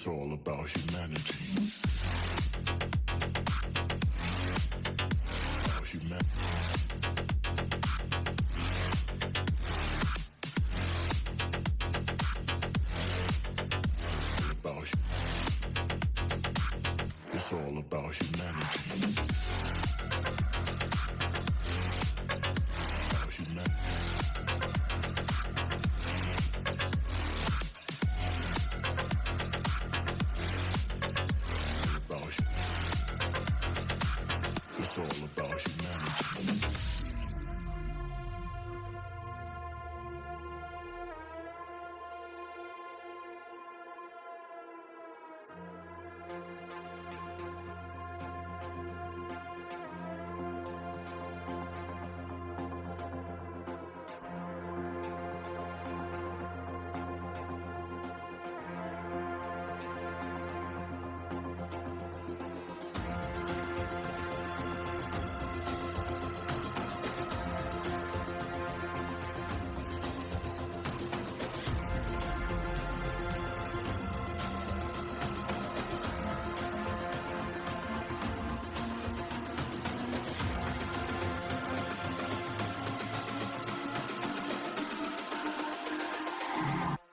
It's all about humanity. About humanity. It's all about humanity. About humanity. It's all about humanity.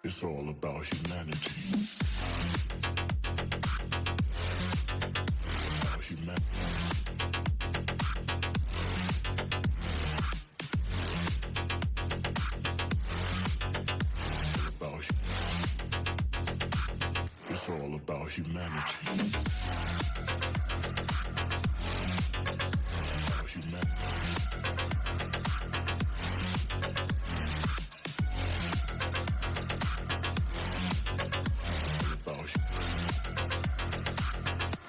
It's all about humanity. About humanity. It's all about humanity. About humanity.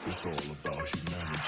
It's all about humanity.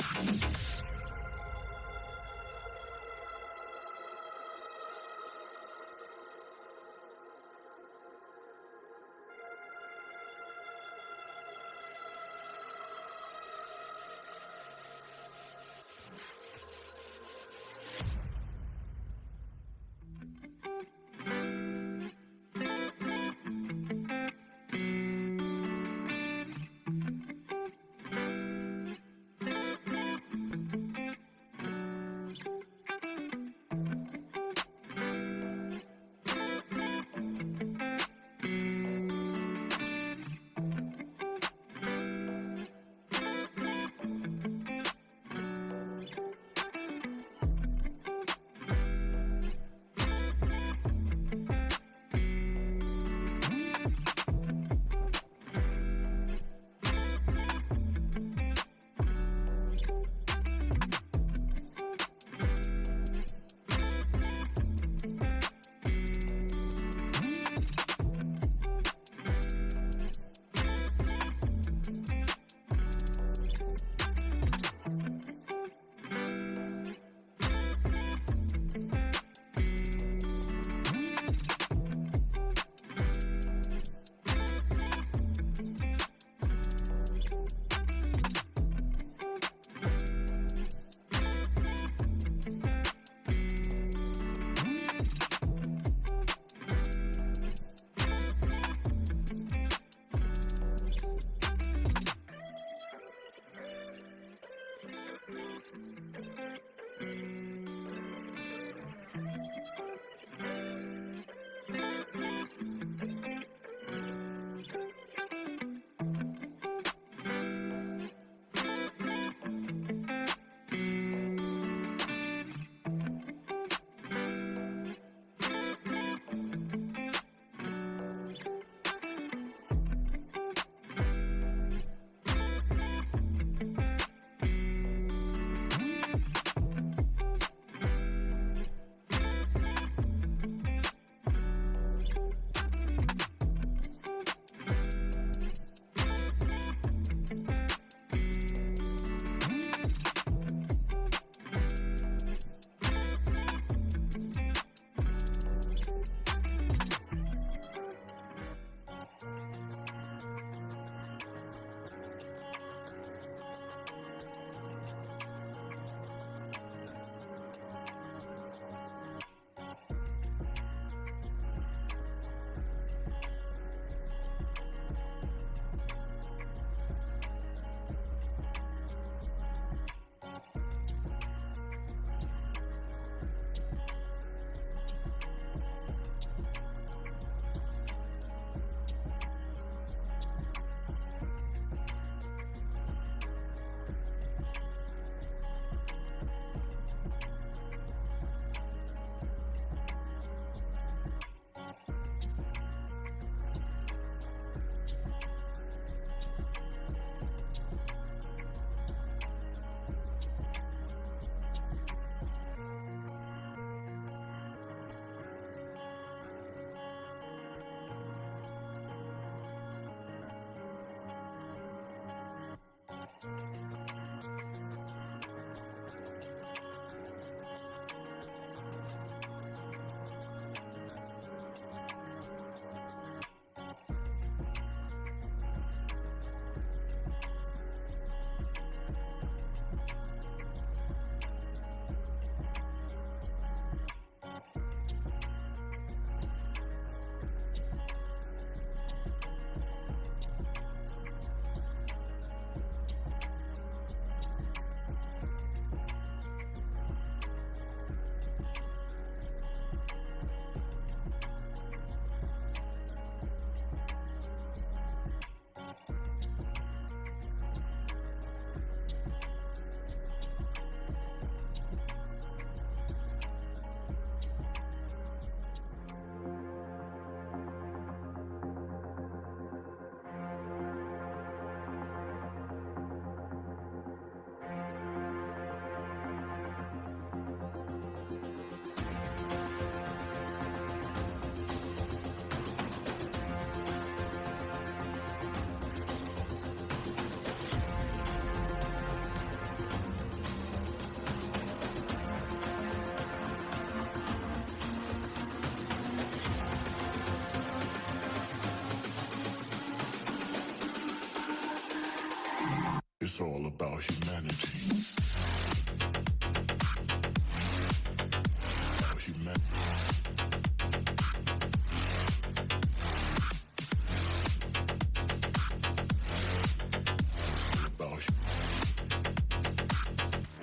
It's all about humanity.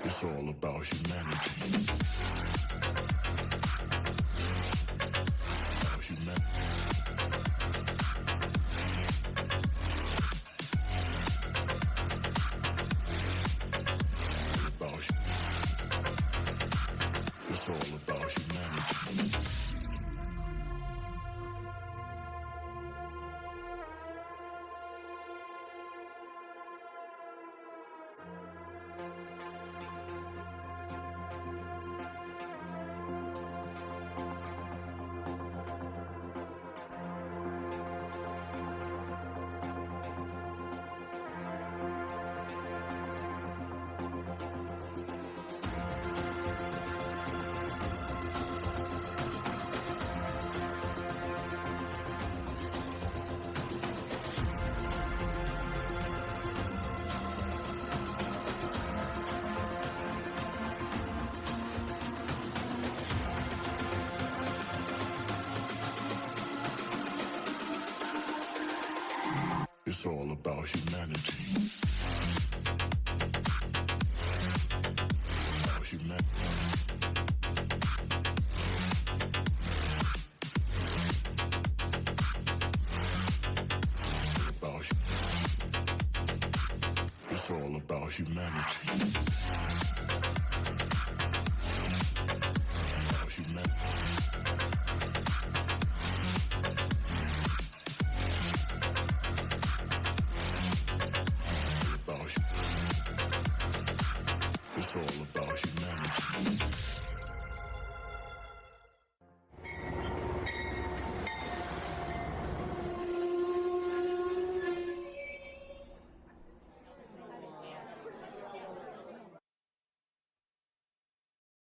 It's all about humanity. It's all about humanity. It's all about humanity. It's all about humanity. It's all about humanity.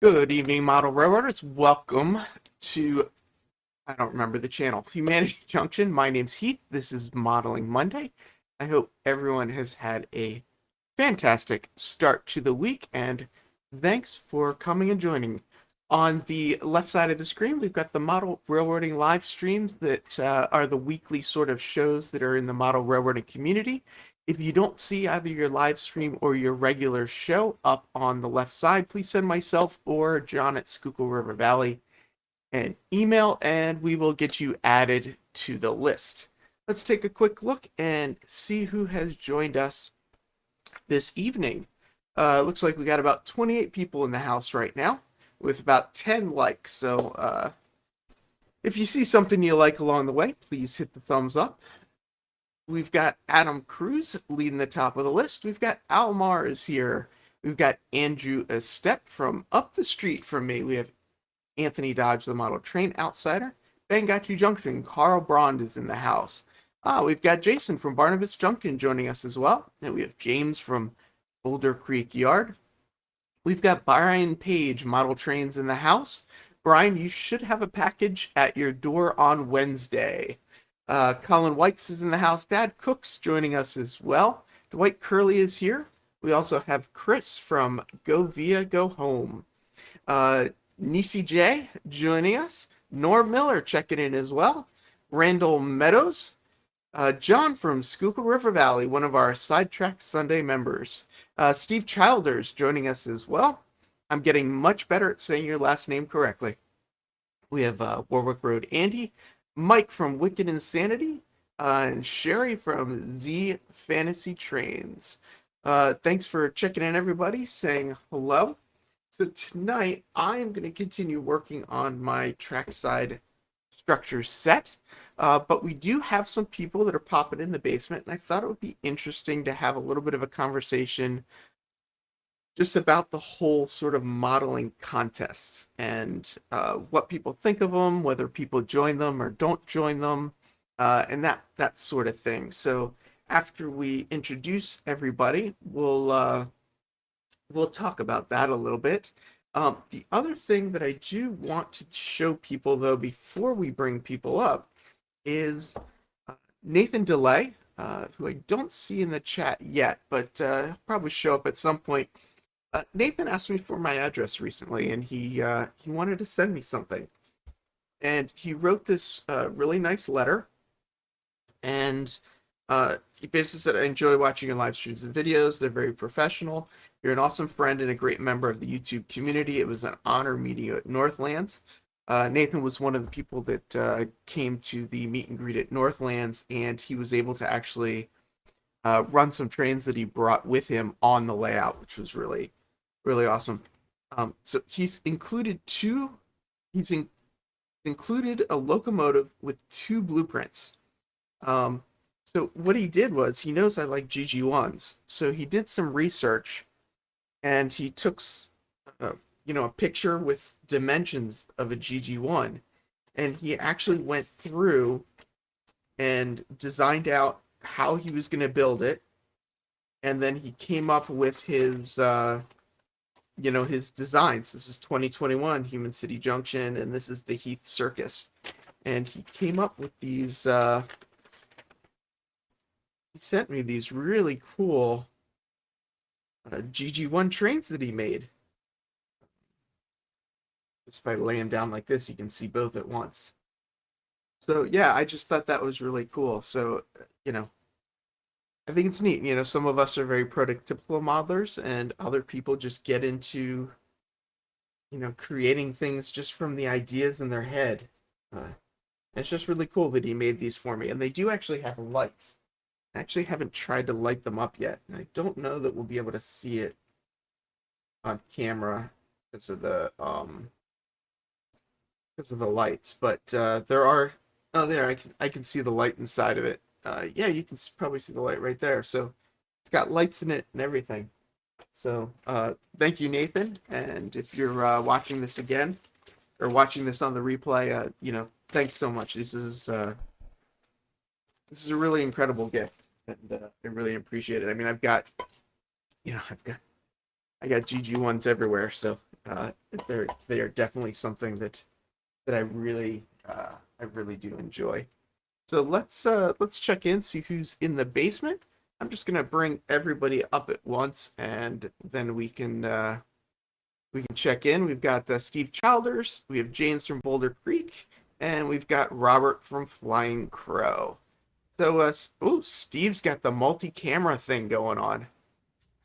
Good evening, model railroaders. Welcome to, I don't remember the channel, Humanity Junction. My name's Heath. This is Modeling Monday. I hope everyone has had a fantastic start to the week, and thanks for coming and joining. On the left side of the screen, we've got the model railroading live streams that are the weekly sort of shows that are in the model railroading community. If you don't see either your live stream or your regular show up on the left side, please send myself or John at Schuylkill River Valley an email and we will get you added to the list. Let's take a quick look and see who has joined us this evening. Looks like we got about 28 people in the house right now with about 10 likes. So if you see something you like along the way, please hit the thumbs up. We've got Adam Cruz leading the top of the list. We've got Almar is here. We've got Andrew Estep from up the street from me. We have Anthony Dodge, the model train outsider. Ben got you Junction. Carl Brond is in the house. We've got Jason from Barnabas Junction joining us as well. And we have James from Boulder Creek Yard. We've got Brian Page, model trains in the house. Brian, you should have a package at your door on Wednesday. Colin Wykes is in the house. Dad Cooks joining us as well. Dwight Curley is here. We also have Chris from Go Via Go Home. Nisi J joining us. Norm Miller checking in as well. Randall Meadows. John from Schuylkill River Valley, one of our Sidetrack Sunday members. Steve Childers joining us as well. I'm getting much better at saying your last name correctly. We have Warwick Road Andy, Mike from Wicked Insanity, and Sherry from The Fantasy Trains. Thanks for checking in, everybody, saying hello. So tonight, I'm going to continue working on my Trackside structure set, but we do have some people that are popping in the basement, and I thought it would be interesting to have a little bit of a conversation just about the whole sort of modeling contests and what people think of them, whether people join them or don't join them, and that sort of thing. So after we introduce everybody, we'll talk about that a little bit. The other thing that I do want to show people, though, before we bring people up, is Nathan DeLay who I don't see in the chat yet, but he'll probably show up at some point. Nathan asked me for my address recently, and he wanted to send me something, and he wrote this really nice letter, and he basically said, "I enjoy watching your live streams and videos. They're very professional. You're an awesome friend and a great member of the YouTube community. It was an honor meeting you at Northlands." Nathan was one of the people that came to the meet and greet at Northlands, and he was able to actually run some trains that he brought with him on the layout, which was really, really awesome. So he's included included a locomotive with 2 blueprints. So what he did was, he knows I like GG1s, so he did some research, and he took a picture with dimensions of a GG1, and he actually went through and designed out how he was going to build it, and then he came up with his his designs. This is 2021 Human City Junction, and this is the Heath Circus, and he came up with these he sent me these really cool GG1 trains that he made. Just by laying down like this, you can see both at once. So yeah, I just thought that was really cool. So, I think it's neat. Some of us are very prototypical modelers, and other people just get into, creating things just from the ideas in their head. It's just really cool that he made these for me. And they do actually have lights. I actually haven't tried to light them up yet. And I don't know that we'll be able to see it on camera because of the lights. But there are, there, I can see the light inside of it. Yeah, you can probably see the light right there. So it's got lights in it and everything. So thank you, Nathan. And if you're watching this again or watching this on the replay, thanks so much. This is a really incredible gift, and I really appreciate it. I mean, I got GG1s everywhere, so they are definitely something that I really do enjoy. So let's check in, see who's in the basement. I'm just gonna bring everybody up at once, and then we can check in. We've got Steve Childers, we have James from Boulder Creek, and we've got Robert from Flying Crow. So Steve's got the multi-camera thing going on.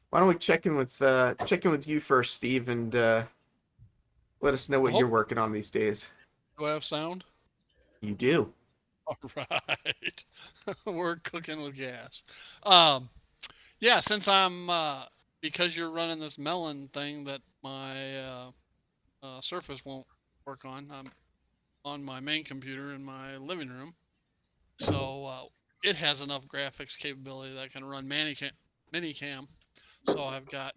Why don't we check in with you first, Steve, and let us know what you're working on these days. Do I have sound? You do. All right. We're cooking with gas. Yeah, since I'm because you're running this melon thing that my Surface won't work on, I'm on my main computer in my living room. So it has enough graphics capability that I can run minicam. So I've got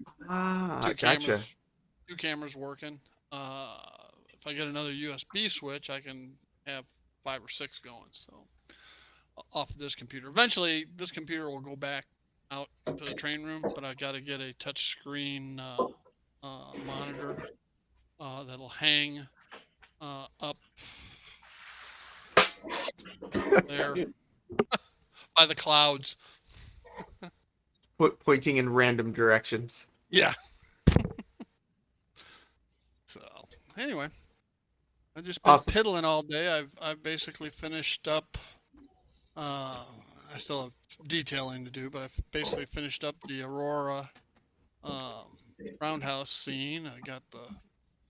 two cameras working. If I get another USB switch, I can have 5 or 6 going. So off of this computer. Eventually, this computer will go back out to the train room, but I've got to get a touch screen monitor that'll hang up there by the clouds. Pointing in random directions. Yeah. So anyway, I've just been piddling all day. I've basically finished up. I still have detailing to do, but I've basically finished up the Aurora roundhouse scene. I got the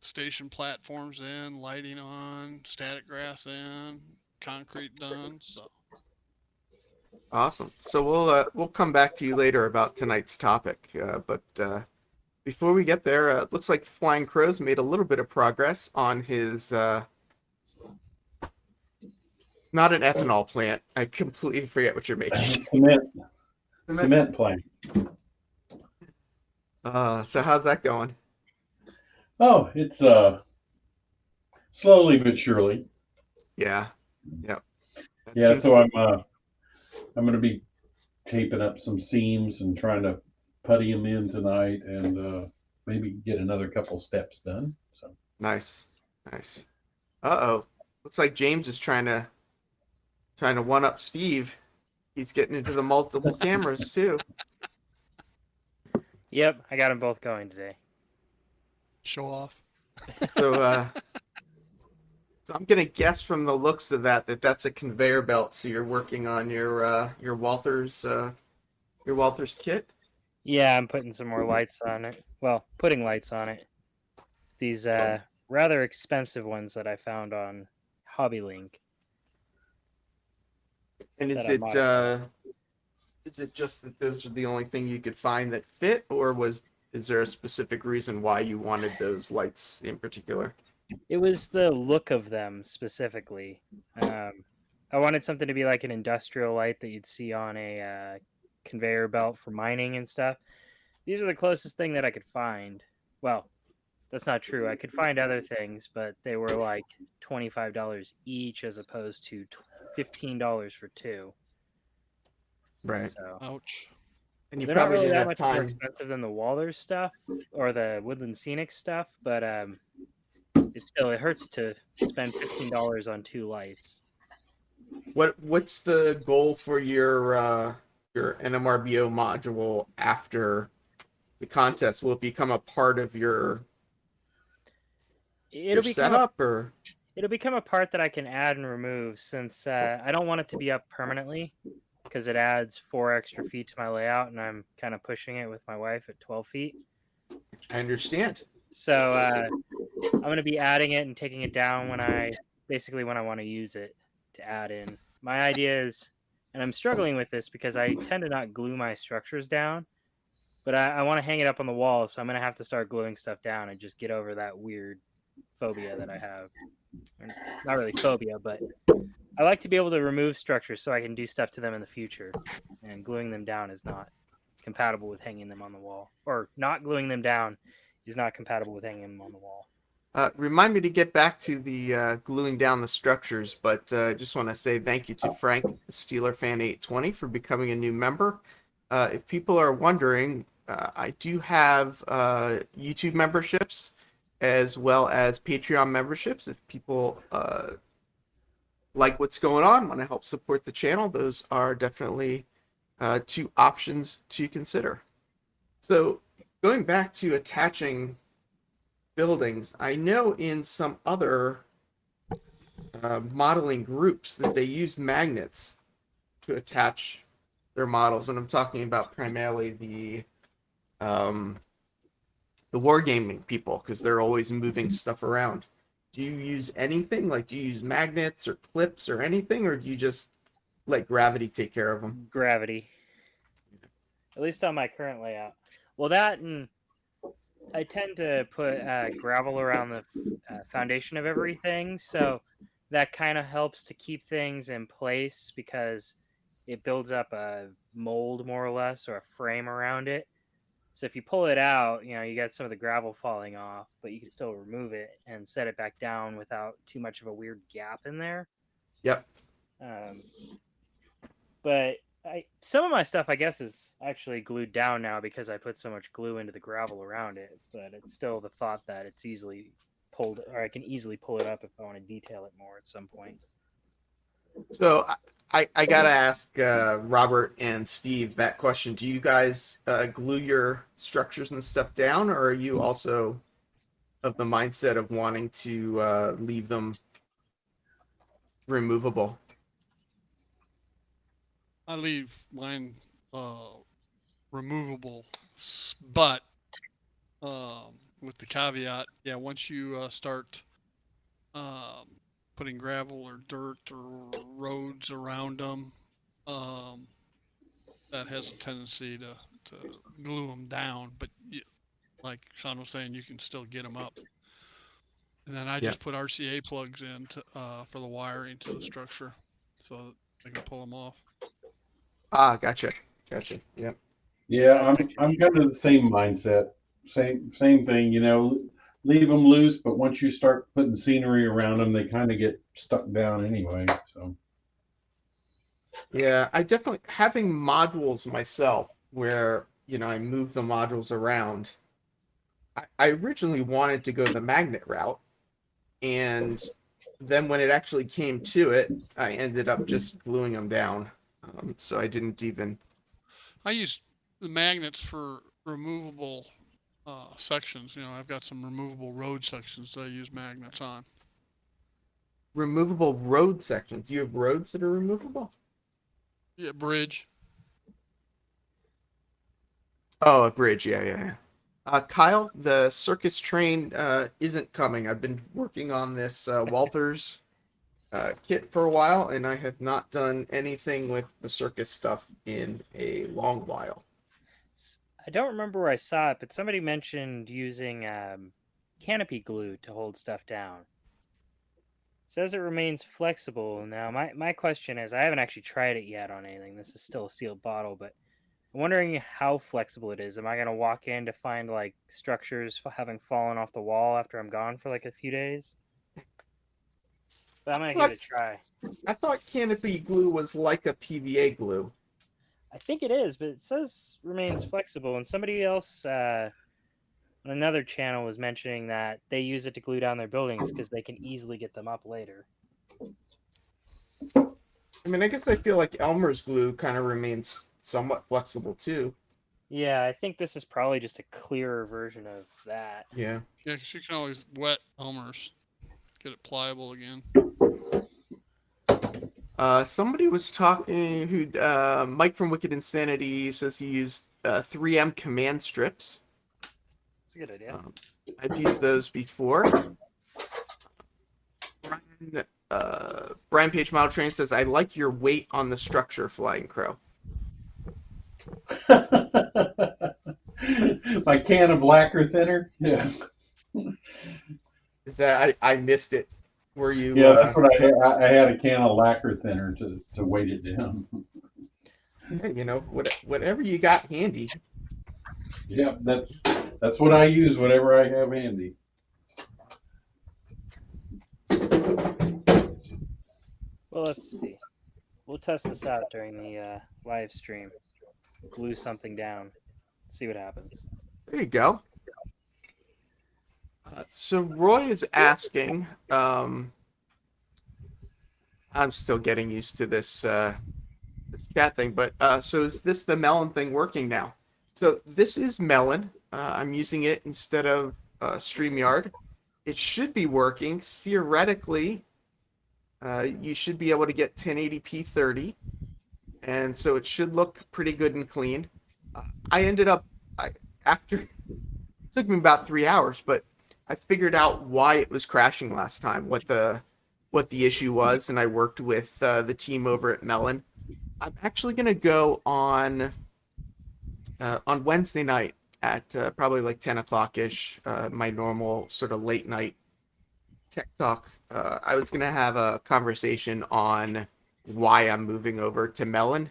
station platforms in, lighting on, static grass in, concrete done. So awesome. So we'll come back to you later about tonight's topic. But before we get there, it looks like Flying Crow's made a little bit of progress on his. Not an ethanol plant. I completely forget what you're making. Cement plant. So how's that going? Oh, it's slowly but surely. Yeah. Yep. Yeah, so I'm going to be taping up some seams and trying to putty them in tonight, and maybe get another couple steps done. So nice. Uh-oh. Looks like James is trying to one up Steve. He's getting into the multiple cameras too. Yep, I got them both going today. Show off. So, so I'm gonna guess from the looks of that that's a conveyor belt. So you're working on your Walthers kit. Yeah, I'm putting some more lights on it. Well, putting lights on it. These rather expensive ones that I found on HobbyLink. And That I is it just that those are the only thing you could find that fit, or is there a specific reason why you wanted those lights in particular? It was the look of them specifically. I wanted something to be like an industrial light that you'd see on a conveyor belt for mining and stuff. These are the closest thing that I could find. Well, that's not true. I could find other things, but they were like $25 each as opposed to $15 for two. Right. So Ouch. And you they're not probably really didn't that have much more time. expensive than the Walthers stuff or the Woodland Scenic stuff, but it hurts to spend $15 on two lights. What's the goal for your NMRBO module after the contest? Will it become a part of your It'll become setup, or it'll become a part that I can add and remove since I don't want it to be up permanently because it adds 4 extra feet to my layout, and I'm kind of pushing it with my wife at 12 feet. I understand. So I'm going to be adding it and taking it down when I want to use it to add in. My idea is, and I'm struggling with this because I tend to not glue my structures down, but I want to hang it up on the wall, so I'm going to have to start gluing stuff down and just get over that weird phobia that I have. Not really phobia, but I like to be able to remove structures so I can do stuff to them in the future, and gluing them down is not compatible with hanging them on the wall, or not gluing them down is not compatible with hanging them on the wall. Remind me to get back to the gluing down the structures, but just want to say thank you to Frank, Steeler Fan 820, for becoming a new member. If people are wondering, I do have YouTube memberships as well as Patreon memberships. If people like what's going on, want to help support the channel, those are definitely 2 options to consider. So going back to attaching buildings, I know in some other modeling groups that they use magnets to attach their models, and I'm talking about primarily the wargaming people, because they're always moving stuff around. Do you use anything? Like, do you use magnets or clips or anything, or do you just let gravity take care of them? Gravity. At least on my current layout. Well, that and I tend to put gravel around the foundation of everything, so that kind of helps to keep things in place because it builds up a mold more or less, or a frame around it. So if you pull it out, you got some of the gravel falling off, but you can still remove it and set it back down without too much of a weird gap in there. Yep. But some of my stuff, I guess, is actually glued down now because I put so much glue into the gravel around it. But it's still the thought that it's easily pulled, or I can easily pull it up if I want to detail it more at some point. So I gotta ask Robert and Steve that question. Do you guys glue your structures and stuff down, or are you also of the mindset of wanting to leave them removable? I leave mine removable, but with the caveat, yeah, once you start putting gravel or dirt or roads around them, that has a tendency to glue them down. But like Sean was saying, you can still get them up. And then I just put RCA plugs in for the wiring to the structure, so that I can pull them off. Ah, gotcha. Yep. Yeah, I'm kind of the same mindset. Same thing, leave them loose, but once you start putting scenery around them, they kind of get stuck down anyway. So Yeah, I definitely, having modules myself where, I move the modules around. I originally wanted to go the magnet route, and then when it actually came to it, I ended up just gluing them down. So I didn't even. I use the magnets for removable sections. You know, I've got some removable road sections that I use magnets on. Removable road sections. You have roads that are removable? Yeah, bridge. Oh, a bridge. Yeah, yeah, yeah. Kyle, the circus train isn't coming. I've been working on this Walthers kit for a while, and I have not done anything with the circus stuff in a long while. I don't remember where I saw it, but somebody mentioned using canopy glue to hold stuff down. It says it remains flexible. Now, my question is, I haven't actually tried it yet on anything. This is still a sealed bottle, but I'm wondering how flexible it is. Am I going to walk in to find like structures having fallen off the wall after I'm gone for like a few days? But I'm going to give it a try. I thought canopy glue was like a PVA glue. I think it is, but it says remains flexible. And somebody else on another channel was mentioning that they use it to glue down their buildings because they can easily get them up later. I mean, I guess I feel like Elmer's glue kind of remains somewhat flexible too. Yeah, I think this is probably just a clearer version of that. Yeah. Yeah, because you can always wet Elmer's, get it pliable again. Somebody was talking who Mike from Wicked Insanity says he used 3M command strips. That's a good idea. I've used those before. Brian Page Model Train says, I like your weight on the structure, Flying Crow. My can of lacquer thinner. Yeah. Is that I missed it? Were you? Yeah, that's what I had. I had a can of lacquer thinner to weight it down. You know, whatever you got handy. Yeah, that's what I use. Whatever I have handy. Well, let's see. We'll test this out during the live stream. Glue something down. See what happens. There you go. So Roy is asking. I'm still getting used to this chat thing, but so is this the Melon thing working now? So this is Melon. I'm using it instead of StreamYard. It should be working. Theoretically, you should be able to get 1080p 30, and so it should look pretty good and clean. I ended up after it took me about 3 hours, but I figured out why it was crashing last time, what the issue was, and I worked with the team over at Melon. I'm actually gonna go on Wednesday night at probably like 10 o'clock ish, my normal sort of late night tech talk. I was gonna have a conversation on why I'm moving over to Melon,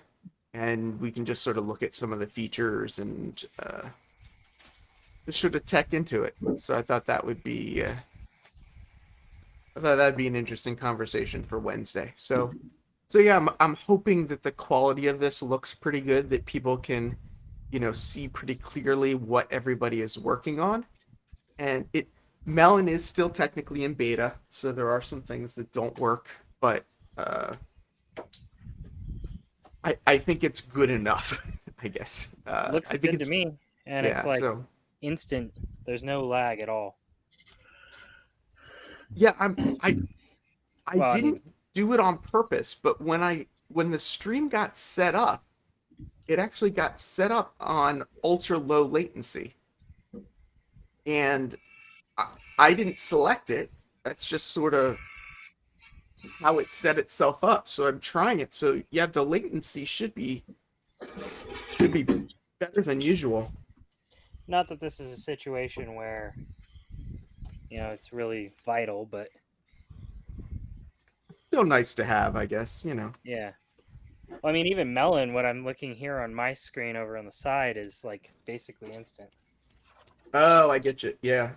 and we can just sort of look at some of the features and just sort of tech into it. So I thought that would be that'd be an interesting conversation for Wednesday. So yeah, I'm hoping that the quality of this looks pretty good, that people can, you know, see pretty clearly what everybody is working on. And Melon is still technically in beta, so there are some things that don't work, but I think it's good enough, I guess. Looks I think good to me, and yeah, it's like so instant. There's no lag at all. yeah, I Well, I didn't do it on purpose, but when the stream got set up, it actually got set up on ultra low latency, and I didn't select it. That's just sort of how it set itself up. So I'm trying it. So yeah, the latency should be better than usual. Not that this is a situation where, you know, it's really vital, but Still nice to have, I guess, you know. yeah. Well, I mean, even Melon, what I'm looking here on my screen over on the side is like basically instant. Oh, I get you. Yeah.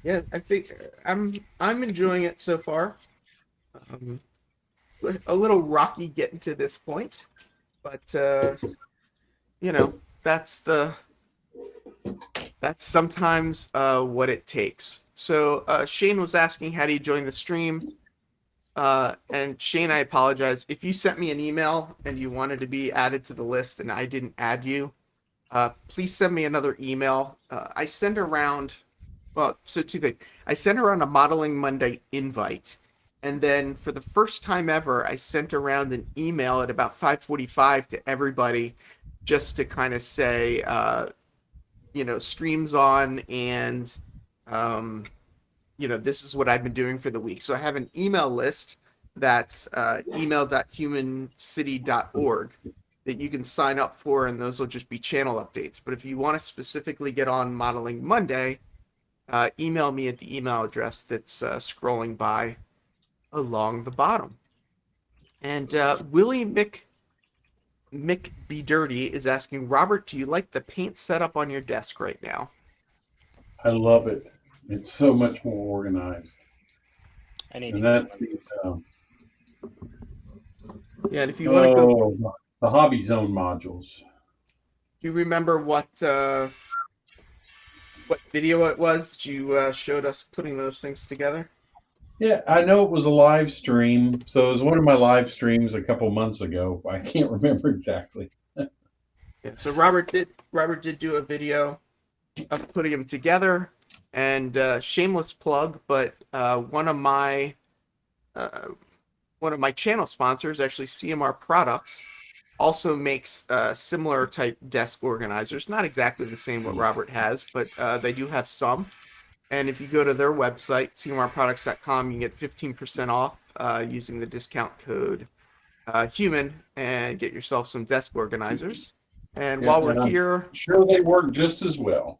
Yeah, I think I'm enjoying it so far. A little rocky getting to this point, but you know, that's sometimes what it takes. So Shane was asking, how do you join the stream? And Shane, I apologize. If you sent me an email and you wanted to be added to the list and I didn't add you, please send me another email. I send around, well, so two things. I sent around a Modeling Monday invite. And then for the first time ever, I sent around an email at about 5:45 to everybody just to kind of say, streams on and, this is what I've been doing for the week. So I have an email list that's email.humancity.org that you can sign up for, and those will just be channel updates. But if you want to specifically get on Modeling Monday, email me at the email address that's scrolling by along the bottom. And Willie Mick Be Dirty is asking, Robert, do you like the paint setup on your desk right now? I love it. It's so much more organized. I need And to that's get the, Yeah, and if you want to go, the Hobby Zone modules. do you remember what video it was that you showed us putting those things together? Yeah, I know it was a live stream. So it was one of my live streams a couple months ago. I can't remember exactly. Yeah, so Robert did do a video of putting them together, and shameless plug, but one of my channel sponsors, actually CMR Products, also makes similar type desk organizers. Not exactly the same what Robert has, but they do have some. And if you go to their website, cmrproducts.com, you can get 15% off using the discount code HUMAN and get yourself some desk organizers. And Yeah, while we're and I'm here, sure they work just as well.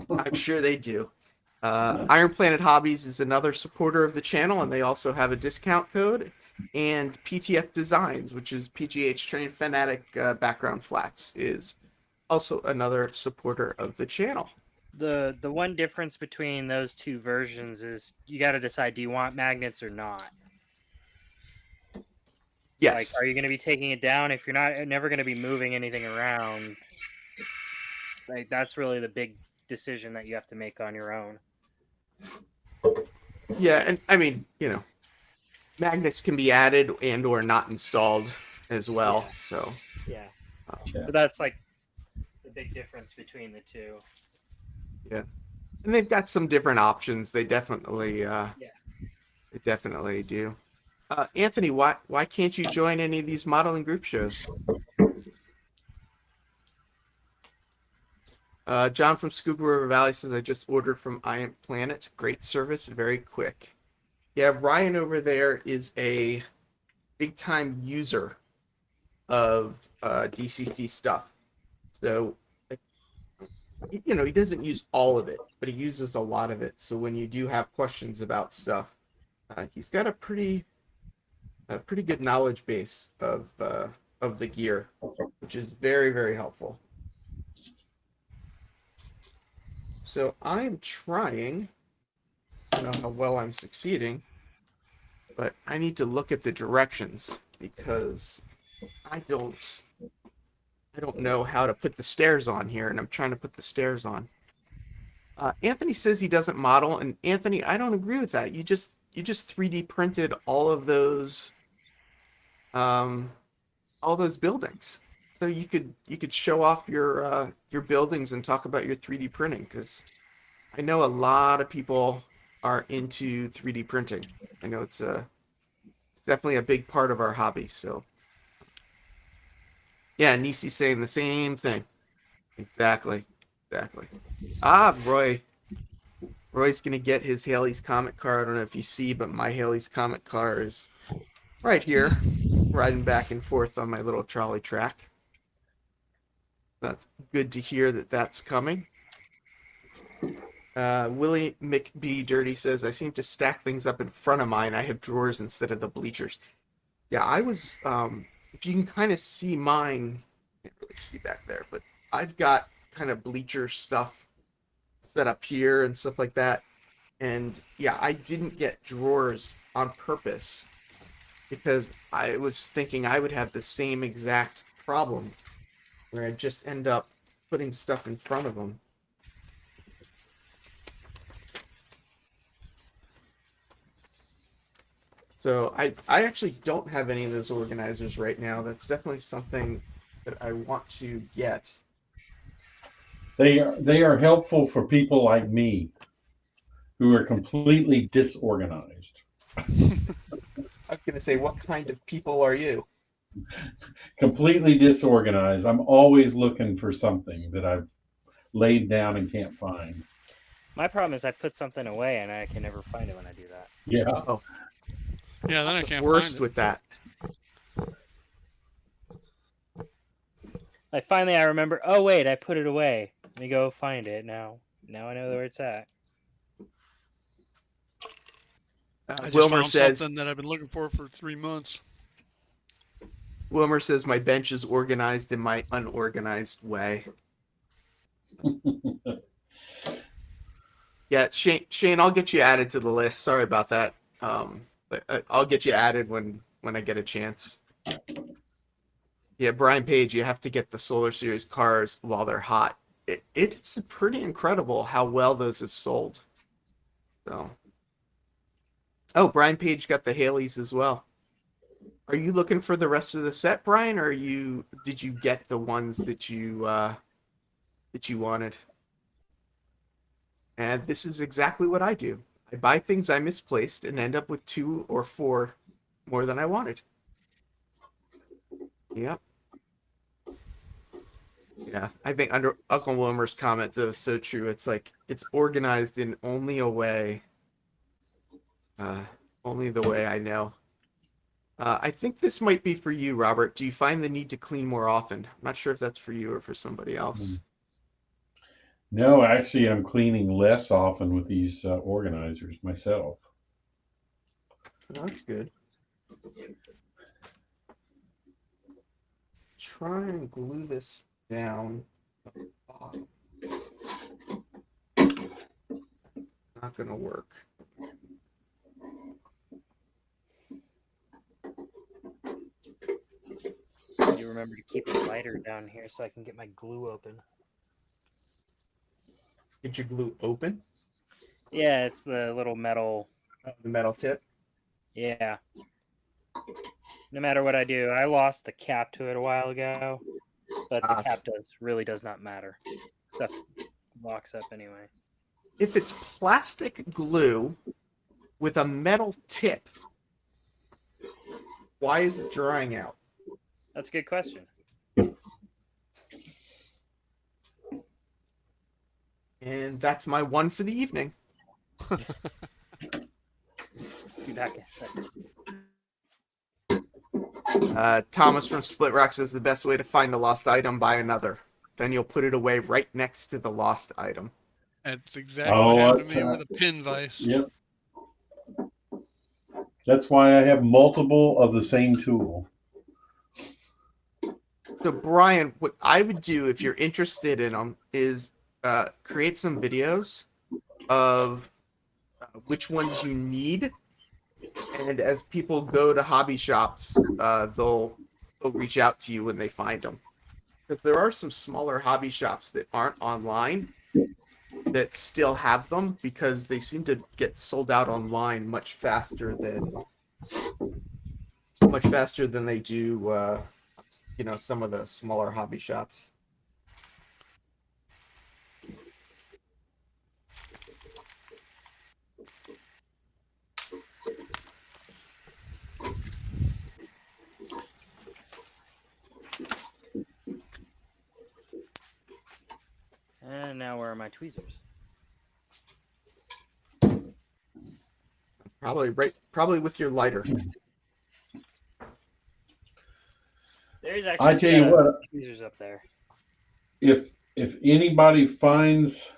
I'm sure they do. Iron Planet Hobbies is another supporter of the channel, and they also have a discount code. And PTF Designs, which is PGH Train Fanatic Background Flats, is also another supporter of the channel. the one difference between those two versions is you got to decide, do you want magnets or not? Yes. Like, are you going to be taking it down? If you're never going to be moving anything around, like, that's really the big decision that you have to make on your own. Yeah, and I mean, magnets can be added and or not installed as well. Yeah. So Yeah. Yeah. But that's like the big difference between the two. yeah, and they've got some different options. They definitely do. Anthony, why can't you join any of these modeling group shows? John from Scuba River Valley says, I just ordered from Iron Planet. Great service, very quick. Yeah, Ryan over there is a big time user of DCC stuff. So, he doesn't use all of it, but he uses a lot of it. So when you do have questions about stuff, he's got a pretty good knowledge base of the gear, which is very, very helpful. So I'm trying, I don't know how well I'm succeeding, but I need to look at the directions because I don't know how to put the stairs on here, and I'm trying to put the stairs on. Anthony says he doesn't model, and Anthony, I don't agree with that. You just 3D printed all of those buildings, so you could show off your buildings and talk about your 3D printing, because I know a lot of people are into 3D printing. I know it's definitely a big part of our hobby. So yeah, Nisi's saying the same thing. Exactly. Roy's gonna get his Haley's Comet car. I don't know if you see, but my Haley's Comet car is right here, riding back and forth on my little trolley track. That's good to hear that that's coming. Willie McB Dirty says, I seem to stack things up in front of mine. I have drawers instead of the bleachers. Yeah, I was, if you can kind of see mine, can't really see back there, but I've got kind of bleacher stuff set up here and stuff like that. And yeah, I didn't get drawers on purpose because I was thinking I would have the same exact problem where I'd just end up putting stuff in front of them. So I actually don't have any of those organizers right now. That's definitely something that I want to get. They are helpful for people like me who are completely disorganized. I was going to say, what kind of people are you? Completely disorganized. I'm always looking for something that I've laid down and can't find. My problem is I put something away and I can never find it when I do that. Yeah. Oh, Yeah, then I can't worst find it. with that. Like finally I remember, oh wait, I put it away. Let me go find it now. Now I know where it's at. I just Wilmer found says, something that I've been looking for 3 months. Wilmer says my bench is organized in my unorganized way. Yeah, Shane, I'll get you added to the list. Sorry about that. But I'll get you added when I get a chance. Yeah, Brian Page, you have to get the Solar Series cars while they're hot. It's pretty incredible how well those have sold. So, oh, Brian Page got the Haleys as well. Are you looking for the rest of the set, Brian, or did you get the ones that you wanted? And this is exactly what I do. I buy things I misplaced and end up with 2 or 4 more than I wanted. Yep. Yeah, I think under Uncle Wilmer's comment, though, is so true. It's like it's organized in only a way, only the way I know. I think this might be for you, Robert. Do you find the need to clean more often? I'm not sure if that's for you or for somebody else. No, actually, I'm cleaning less often with these organizers myself. That's good. Try and glue this down the bottom. Not gonna work. You remember to keep the lighter down here so I can get my glue open. Get your glue open? Yeah, it's the little metal. The metal tip? Yeah. No matter what I do, I lost the cap to it a while ago, but the cap really does not matter. Stuff locks up anyway. If it's plastic glue with a metal tip, why is it drying out? That's a good question. And that's my one for the evening. Be back in a second. Thomas from Split Rock says the best way to find a lost item, buy another. Then you'll put it away right next to the lost item. That's exactly what happened to me with a pin vise. Yep. That's why I have multiple of the same tool. So, Brian, what I would do if you're interested in them is create some videos of which ones you need. And as people go to hobby shops, they'll reach out to you when they find them. Because there are some smaller hobby shops that aren't online that still have them because they seem to get sold out online much faster than they do, some of the smaller hobby shops. And now where are my tweezers? Probably with your lighter. There's actually I tell you what, tweezers up there. if anybody finds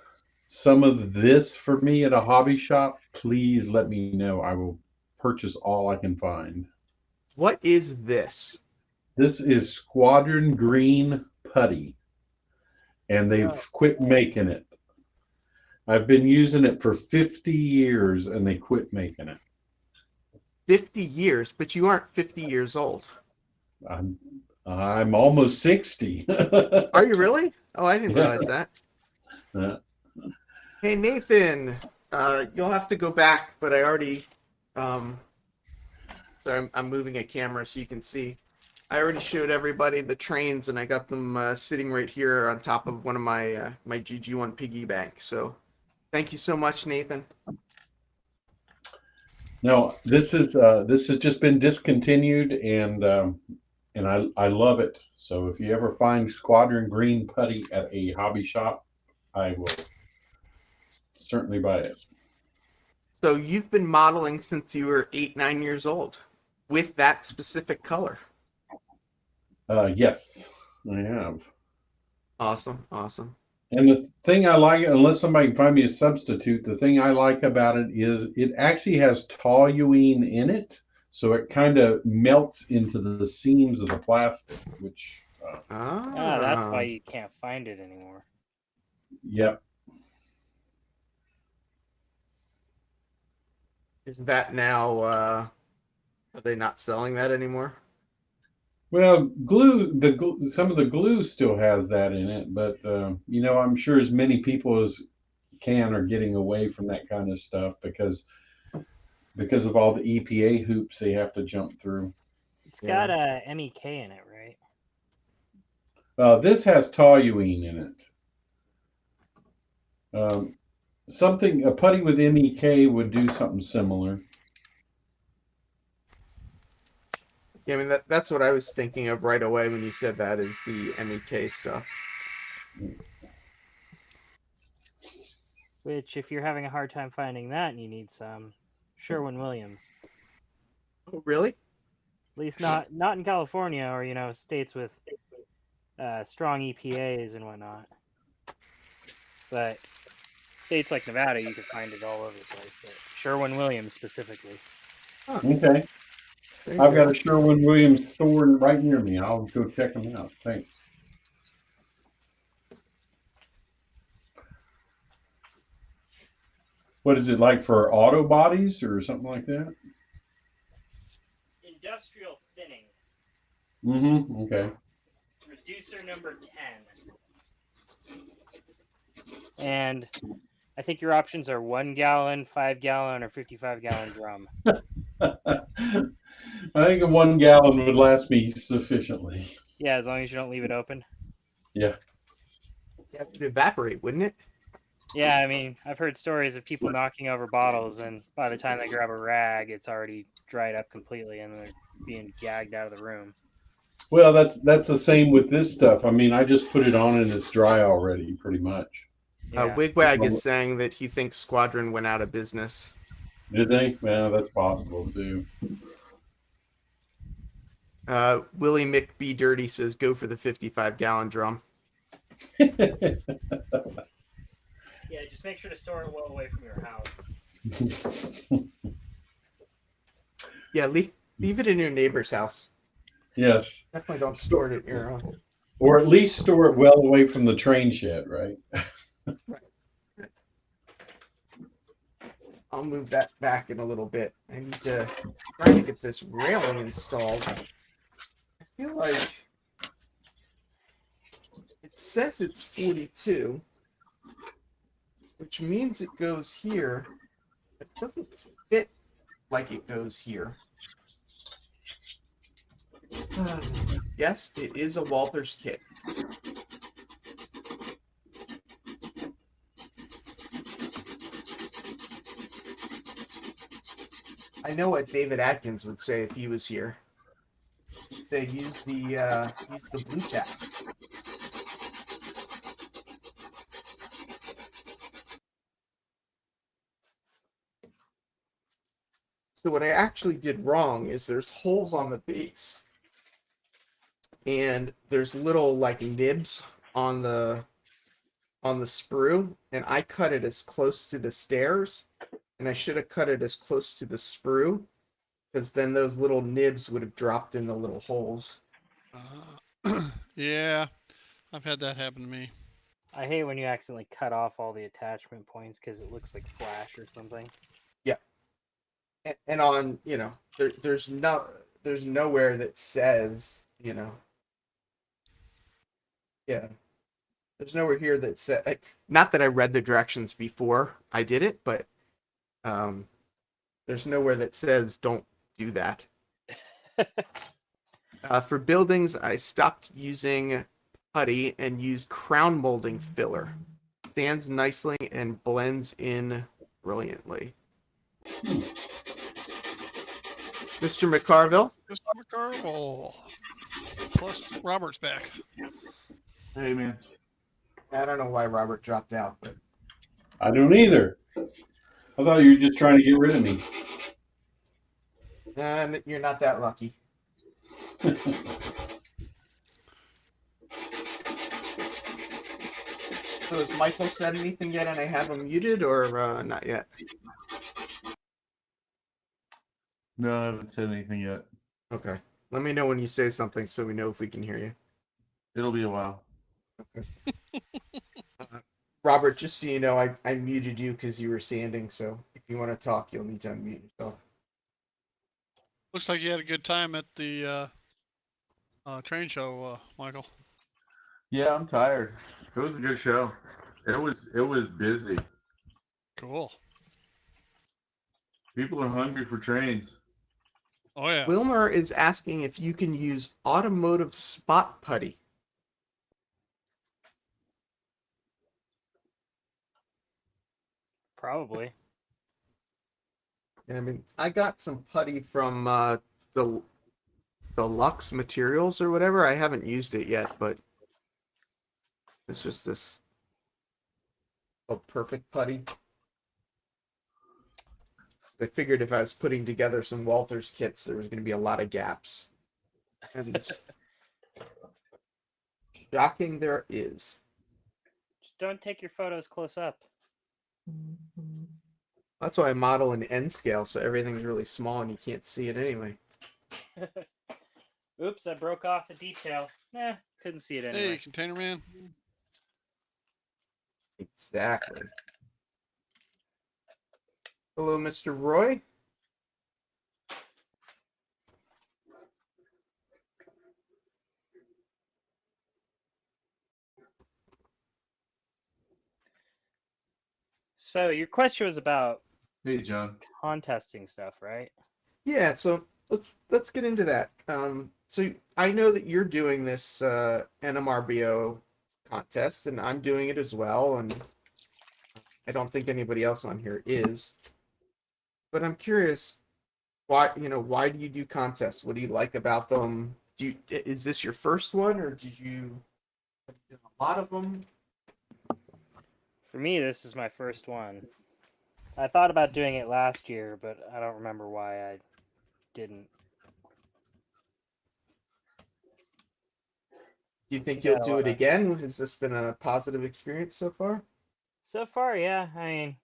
some of this for me at a hobby shop, please let me know. I will purchase all I can find. What is this? This is Squadron Green Putty, and they've quit making it. I've been using it for 50 years, and they quit making it. 50 years, but you aren't 50 years old. I'm almost 60. Are you really? Oh, I didn't realize that. Hey, Nathan, you'll have to go back, but I already Sorry, I'm moving a camera so you can see. I already showed everybody the trains, and I got them sitting right here on top of one of my my GG1 piggy banks. So, thank you so much, Nathan. No, this has just been discontinued, and I love it. So if you ever find Squadron Green putty at a hobby shop, I will certainly buy it. So you've been modeling since you were 8, 9 years old, with that specific color. Yes, I have. Awesome, awesome. And the thing I like, unless somebody can find me a substitute, the thing I like about it is it actually has toluene in it, so it kind of melts into the seams of the plastic, which, That's why you can't find it anymore. yep. Is that now, are they not selling that anymore? Well, some of the glue still has that in it, but I'm sure as many people as can are getting away from that kind of stuff because of all the EPA hoops they have to jump through. It's got a MEK in it, right? This has toluene in it. A putty with MEK would do something similar. Yeah, I mean that's what I was thinking of right away when you said that is the MEK stuff. Which, if you're having a hard time finding that, you need some Sherwin-Williams. Oh, really? At least not in California or states with strong EPAs and whatnot. But states like Nevada, you can find it all over the place. But Sherwin-Williams specifically. Huh. Okay. I've got a Sherwin-Williams store right near me. I'll go check them out. Thanks. What is it like for auto bodies or something like that? Industrial thinning. Mm-hmm. Okay. Reducer number 10. And I think your options are 1 gallon, 5 gallon, or 55-gallon drum. I think a 1 gallon would last me sufficiently. Yeah, as long as you don't leave it open. Yeah. Yeah, it would evaporate, wouldn't it? Yeah, I mean, I've heard stories of people knocking over bottles, and by the time they grab a rag, it's already dried up completely, and they're being gagged out of the room. Well, that's the same with this stuff. I mean, I just put it on and it's dry already, pretty much. Yeah. Wigwag is saying that he thinks Squadron went out of business. Did they? Well, that's possible too. Willie McB Dirty says go for the 55-gallon drum. Yeah, just make sure to store it well away from your house. Yeah, leave it in your neighbor's house. Yes. Definitely don't store it in your own. Or at least store it well away from the train shed, right? Right. I'll move that back in a little bit. I need to try to get this railing installed. I feel like it says it's 42, which means it goes here. It doesn't fit like it goes here. Yes, it is a Walthers kit. I know what David Atkins would say if he was here. He'd say use the blue tack. So what I actually did wrong is there's holes on the base. And there's little like nibs on the sprue, and I cut it as close to the stairs, and I should have cut it as close to the sprue, because then those little nibs would have dropped in the little holes. Yeah, I've had that happen to me. I hate when you accidentally cut off all the attachment points because it looks like flash or something. Yeah, and on there's nowhere that says Yeah. There's nowhere here that said, not that I read the directions before I did it, but there's nowhere that says don't do that. For buildings, I stopped using putty and used crown molding filler. Sands nicely and blends in brilliantly. Mr. McCarville? Mr. McCarville. Plus, Robert's back. Hey, man. I don't know why Robert dropped out, but I don't either. I thought you were just trying to get rid of me. you're not that lucky. So has Michael said anything yet and I have him muted or not yet? No, I haven't said anything yet. Okay. Let me know when you say something so we know if we can hear you. It'll be a while. Robert, just so you know, I muted you because you were sanding, so if you want to talk, you'll need to unmute yourself. Looks like you had a good time at the train show, Michael. Yeah, I'm tired. It was a good show. It was busy. Cool. People are hungry for trains. Oh, yeah. Wilmer is asking if you can use automotive spot putty. Probably. I mean, I got some putty from the Lux Materials or whatever. I haven't used it yet, but it's just this perfect putty. I figured if I was putting together some Walthers kits, there was going to be a lot of gaps. And shocking there is. Just don't take your photos close up. That's why I model in N scale, so everything's really small and you can't see it anyway. Oops, I broke off a detail. Couldn't see it anyway. Hey, Container Man. Exactly. Hello, Mr. Roy. So your question was about Hey, John. contesting stuff, right? Yeah, so let's get into that. So I know that you're doing this NMRBO contest, and I'm doing it as well, and I don't think anybody else on here is. But I'm curious, why do you do contests? What do you like about them? Is this your first one, or did you do a lot of them? For me, this is my first one. I thought about doing it last year, but I don't remember why I didn't. Do you think Yeah, you'll do it again? Has this been a positive experience so far? So far, yeah. I mean,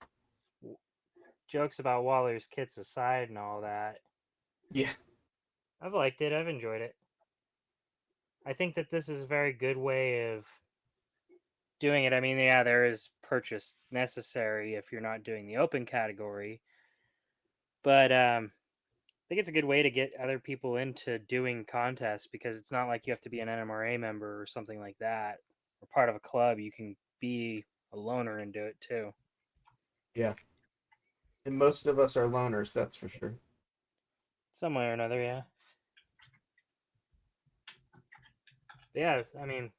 jokes about Walther's kits aside and all that. Yeah. I've liked it. I've enjoyed it. I think that this is a very good way of doing it. I mean, yeah, there is purchase necessary if you're not doing the open category. But I think it's a good way to get other people into doing contests because it's not like you have to be an NMRA member or something like that or part of a club. You can be a loner and do it too. Yeah. And most of us are loners, that's for sure. Some way or another, yeah. But yeah, I mean,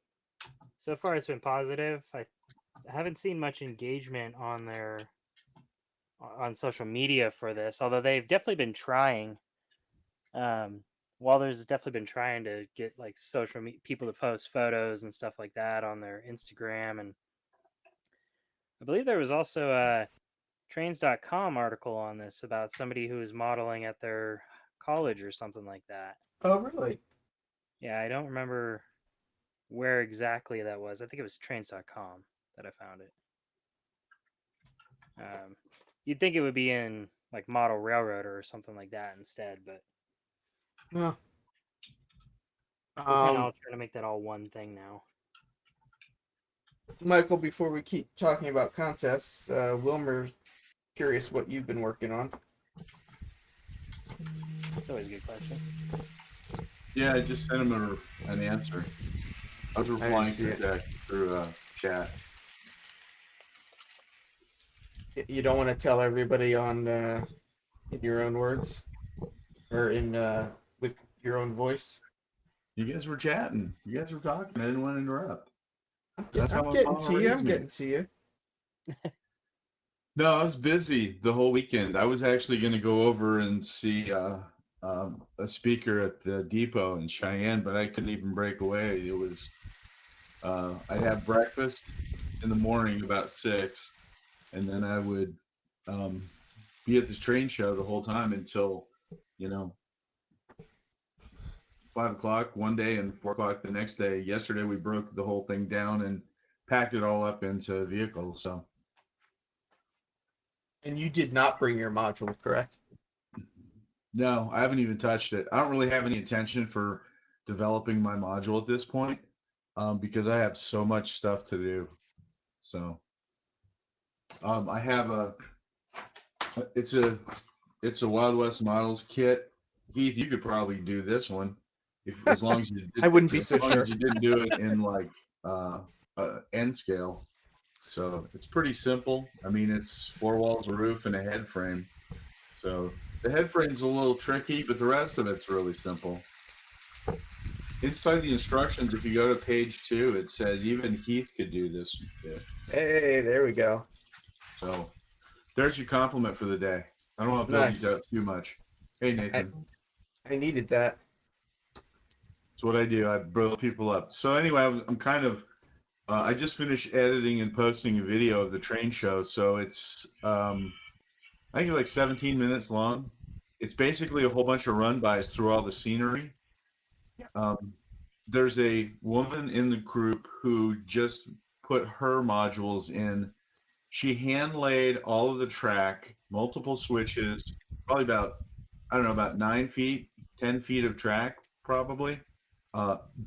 so far it's been positive. I haven't seen much engagement on social media for this, although they've definitely been trying. Walthers has definitely been trying to get like people to post photos and stuff like that on their Instagram, and I believe there was also a trains.com article on this about somebody who was modeling at their college or something like that. Oh, really? Yeah, I don't remember where exactly that was. I think it was trains.com that I found it. You'd think it would be in like Model Railroader or something like that instead, but No. we're kind of all trying to make that all one thing now. Michael, before we keep talking about contests, Wilmer's curious what you've been working on. It's always a good question. Yeah, I just sent him an answer. I was replying to Jack through chat. You don't want to tell everybody on in your own words, or in with your own voice. You guys were chatting. You guys were talking. I didn't want to interrupt. I'm That's how I'm my getting mama to you. raised I'm me. getting to you. No, I was busy the whole weekend. I was actually going to go over and see a speaker at the depot in Cheyenne, but I couldn't even break away. It was I'd have breakfast in the morning about 6, and then I would be at this train show the whole time until, you know, 5 o'clock one day and 4 o'clock the next day. Yesterday we broke the whole thing down and packed it all up into vehicles. So And you did not bring your module, correct? no, I haven't even touched it. I don't really have any intention for developing my module at this point, because I have so much stuff to do. So I have it's a Wild West Models kit. Heath, you could probably do this one as long as you I wouldn't be as so long sure. as you didn't do it in like N scale. So it's pretty simple. I mean, it's 4 walls, a roof, and a head frame. So the head frame's a little tricky, but the rest of it's really simple. Inside the instructions, if you go to page 2, it says even Heath could do this bit. Hey, there we go. So there's your compliment for the day. I don't want to build Nice. you up too much. Hey, Nathan. I needed that. That's what I do. I build people up. So anyway, I'm kind of I just finished editing and posting a video of the train show. So it's I think it's like 17 minutes long. It's basically a whole bunch of run-bys through all the scenery. There's a woman in the group who just put her modules in. She hand laid all of the track, multiple switches, probably about, I don't know, about 9 feet, 10 feet of track, probably.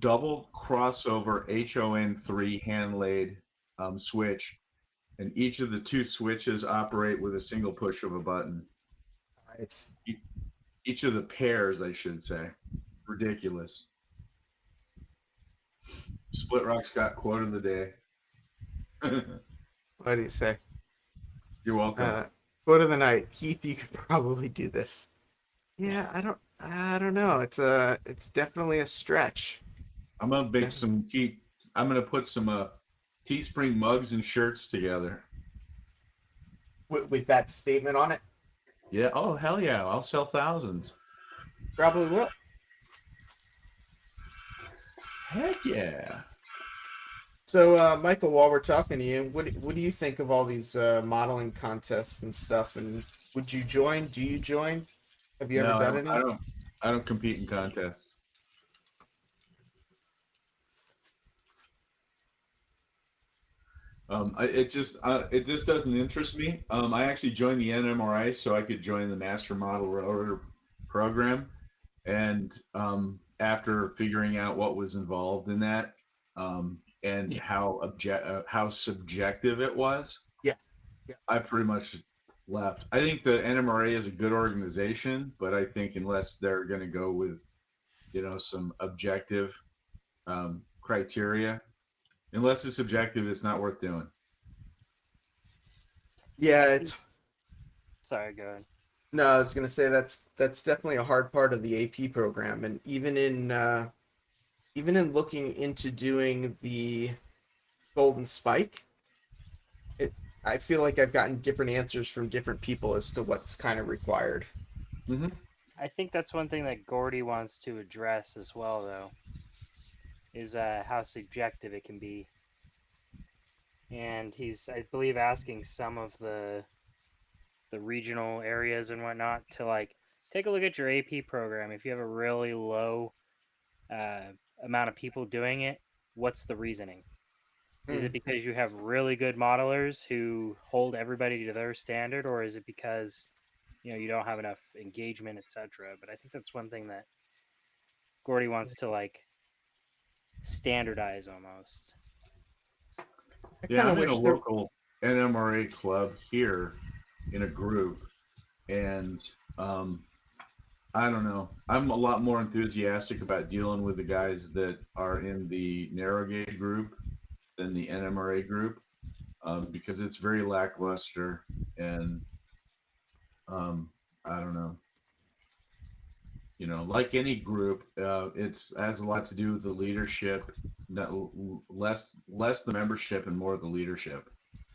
Double crossover HON3 hand laid switch, and each of the 2 switches operate with a single push of a button. Nice. Each of the pairs, I should say. Ridiculous. Split Rock Scott quote of the day. What do you say? You're welcome. Quote of the night. Keith, you could probably do this. Yeah, I don't know. It's definitely a stretch. I'm gonna make I'm gonna put some Teespring mugs and shirts together. With that statement on it. Yeah. Oh hell yeah! I'll sell thousands. Probably will. Heck yeah! So, Michael, while we're talking to you, what do you think of all these modeling contests and stuff? And would you join? Do you join? Have you ever done any? I don't compete in contests. It just doesn't interest me. I actually joined the NMRA so I could join the Master Model Railroader program, and after figuring out what was involved in that, and how subjective it was, Yeah. I pretty much left. I think the NMRA is a good organization, but I think unless they're going to go with, some objective criteria, unless it's subjective, it's not worth doing. Yeah, Sorry, go ahead. No, I was gonna say that's definitely a hard part of the AP program, and even in looking into doing the Golden Spike, I feel like I've gotten different answers from different people as to what's kind of required. Mm-hmm. I think that's one thing that Gordy wants to address as well, though, is how subjective it can be. And he's, I believe, asking some of the regional areas and whatnot to take a look at your AP program. If you have a really low amount of people doing it, what's the reasoning? Is it because you have really good modelers who hold everybody to their standard, or is it because you don't have enough engagement, etc.? But I think that's one thing that Gordy wants to standardize almost. Yeah, I'm in a local NMRA club here in a group, and I don't know. I'm a lot more enthusiastic about dealing with the guys that are in the narrow gauge group than the NMRA group, because it's very lackluster, and I don't know. You know, like any group, it's has a lot to do with the leadership, not, less the membership and more the leadership.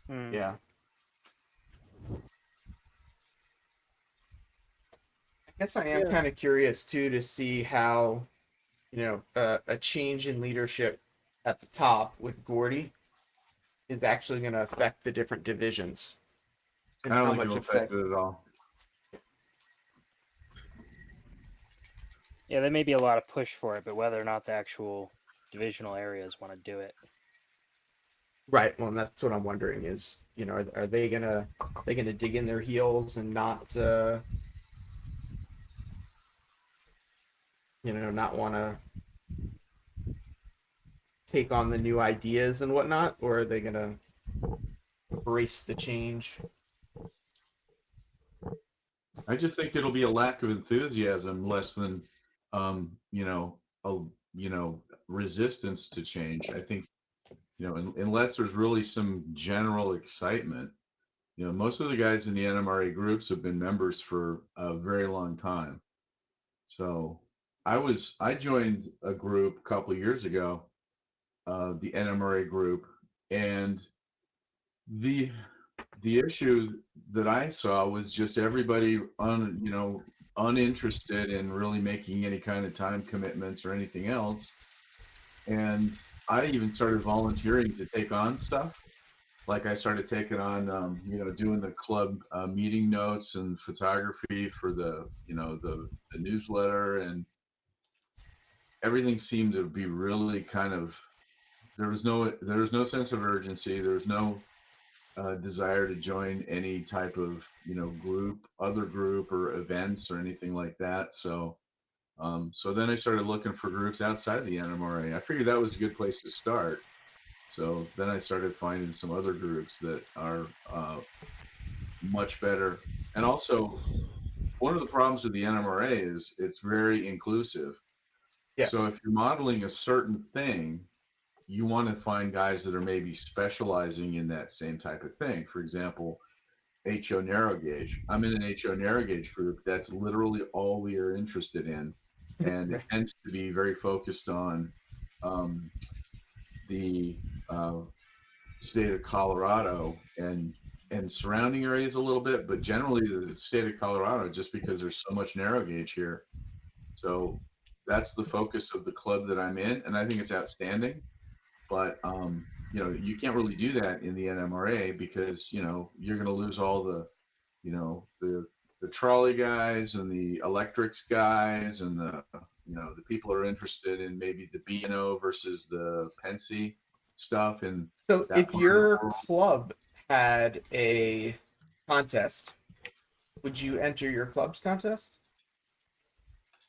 Hmm. Yeah. I guess I am Yeah. kind of curious too to see how, a change in leadership at the top with Gordy is actually going to affect the different divisions and I don't how think much it'll affect effect. it at all. Yeah, there may be a lot of push for it, but whether or not the actual divisional areas want to do it. Right. Well, and that's what I'm wondering is, are they gonna dig in their heels and not, not want to take on the new ideas and whatnot, or are they gonna embrace the change? I just think it'll be a lack of enthusiasm, less than, a resistance to change. I think, unless there's really some general excitement. Most of the guys in the NMRA groups have been members for a very long time. So I joined a group a couple of years ago, the NMRA group, and the the issue that I saw was just everybody uninterested in really making any kind of time commitments or anything else. And I even started volunteering to take on stuff. Like I started taking on, doing the club meeting notes and photography for the newsletter, and everything seemed to be really kind of, there was no sense of urgency. There was no desire to join any type of other group or events or anything like that. So then I started looking for groups outside of the NMRA. I figured that was a good place to start. So then I started finding some other groups that are much better. And also, one of the problems with the NMRA is it's very inclusive. So Yes. if you're modeling a certain thing, you want to find guys that are maybe specializing in that same type of thing. For example, HO narrow gauge. I'm in an HO narrow gauge group. That's literally all we are interested in. And it tends to be very focused on the state of Colorado and surrounding areas a little bit, but generally the state of Colorado, just because there's so much narrow gauge here. So that's the focus of the club that I'm in, and I think it's outstanding. But you can't really do that in the NMRA because you're going to lose all the you know the the trolley guys and the electrics guys and the people who are interested in maybe the B&O versus the Pensy stuff in So that if part of the your world. club had a contest, would you enter your club's contest?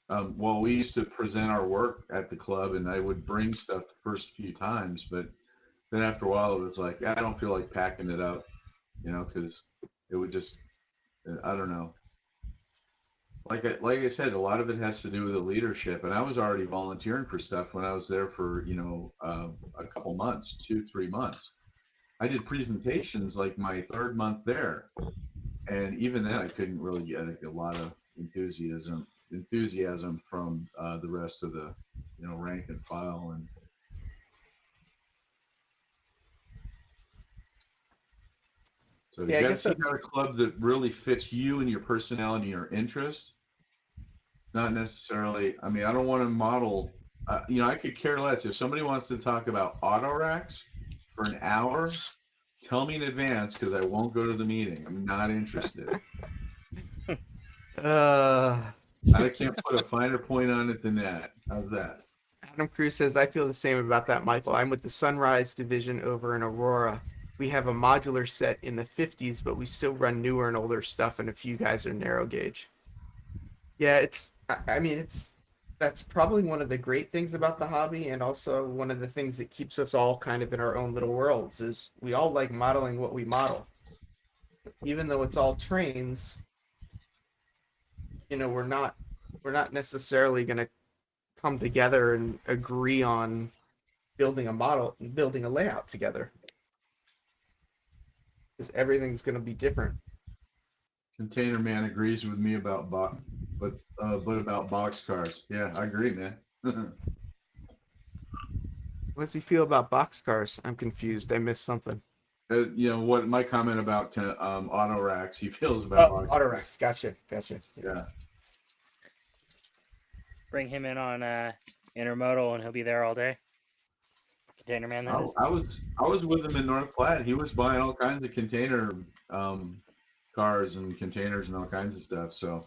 Well, we used to present our work at the club, and I would bring stuff the first few times, but then after a while, it was like, I don't feel like packing it up, because it would just, I don't know. Like I said, a lot of it has to do with the leadership, and I was already volunteering for stuff when I was there for a couple months, 2, 3 months. I did presentations like my third month there, and even then I couldn't really get a lot of enthusiasm from the rest of the rank and file. And so you Yeah, I got to guess seek that's out a club that really fits you and your personality and your interest, not necessarily. I mean, I don't want to model. I could care less if somebody wants to talk about auto racks for an hour. Tell me in advance because I won't go to the meeting. I'm not interested. uh I can't put a finer point on it than that. How's that? Adam Cruz says, I feel the same about that, Michael. I'm with the Sunrise division over in Aurora. We have a modular set in the 50s, but we still run newer and older stuff, and a few guys are narrow gauge. Yeah, I mean, that's probably one of the great things about the hobby, and also one of the things that keeps us all kind of in our own little worlds, is we all like modeling what we model. Even though it's all trains, we're not necessarily going to come together and agree on building a model and building a layout together, because everything's going to be different. Container Man agrees with me about but about boxcars. Yeah, I agree, man. What does he feel about boxcars? I'm confused. I missed something. You know what my comment about auto racks he feels about Oh, boxcars. Autorex. Gotcha. Gotcha. Yeah. Bring him in on intermodal, and he'll be there all day. Container man, that is. I was with him in North Platte. He was buying all kinds of container cars and containers and all kinds of stuff. So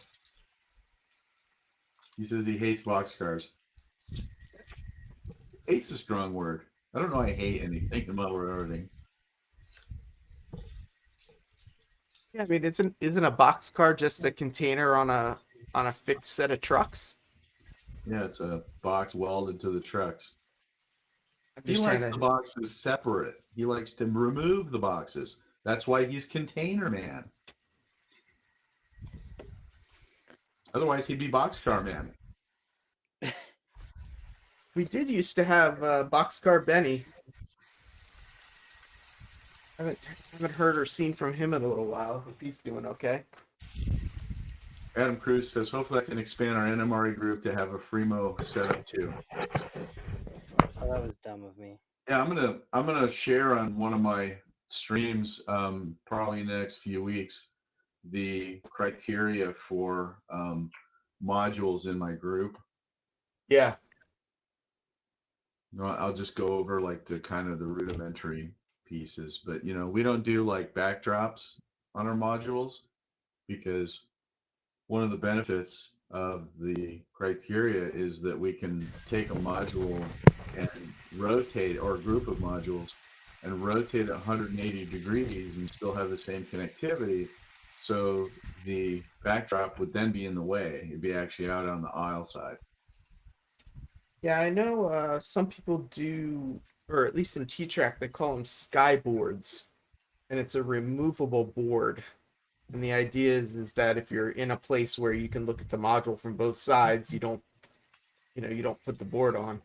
he says he hates boxcars. Hate's a strong word. I don't know. I hate anything about everything. Yeah, I mean, isn't a boxcar just a container on a fixed set of trucks? Yeah, it's a box welded to the trucks. I'm He just trying likes the to. boxes separate. He likes to remove the boxes. That's why he's container man. Otherwise, he'd be boxcar man. We did used to have Boxcar Benny. I haven't heard or seen from him in a little while. Hope he's doing okay. Adam Cruz says, hopefully I can expand our NMRE group to have a Fremo setup too. Oh, that was dumb of me. Yeah, I'm gonna share on one of my streams, probably in the next few weeks, the criteria for modules in my group. Yeah. No, I'll just go over like the kind of the rudimentary pieces, but you know, we don't do like backdrops on our modules because one of the benefits of the criteria is that we can take a module and rotate, or a group of modules and rotate it 180 degrees and still have the same connectivity. So the backdrop would then be in the way. It'd be actually out on the aisle side. Yeah, I know some people do, or at least in T-Track, they call them skyboards, and it's a removable board. And the idea is that if you're in a place where you can look at the module from both sides, you don't put the board on.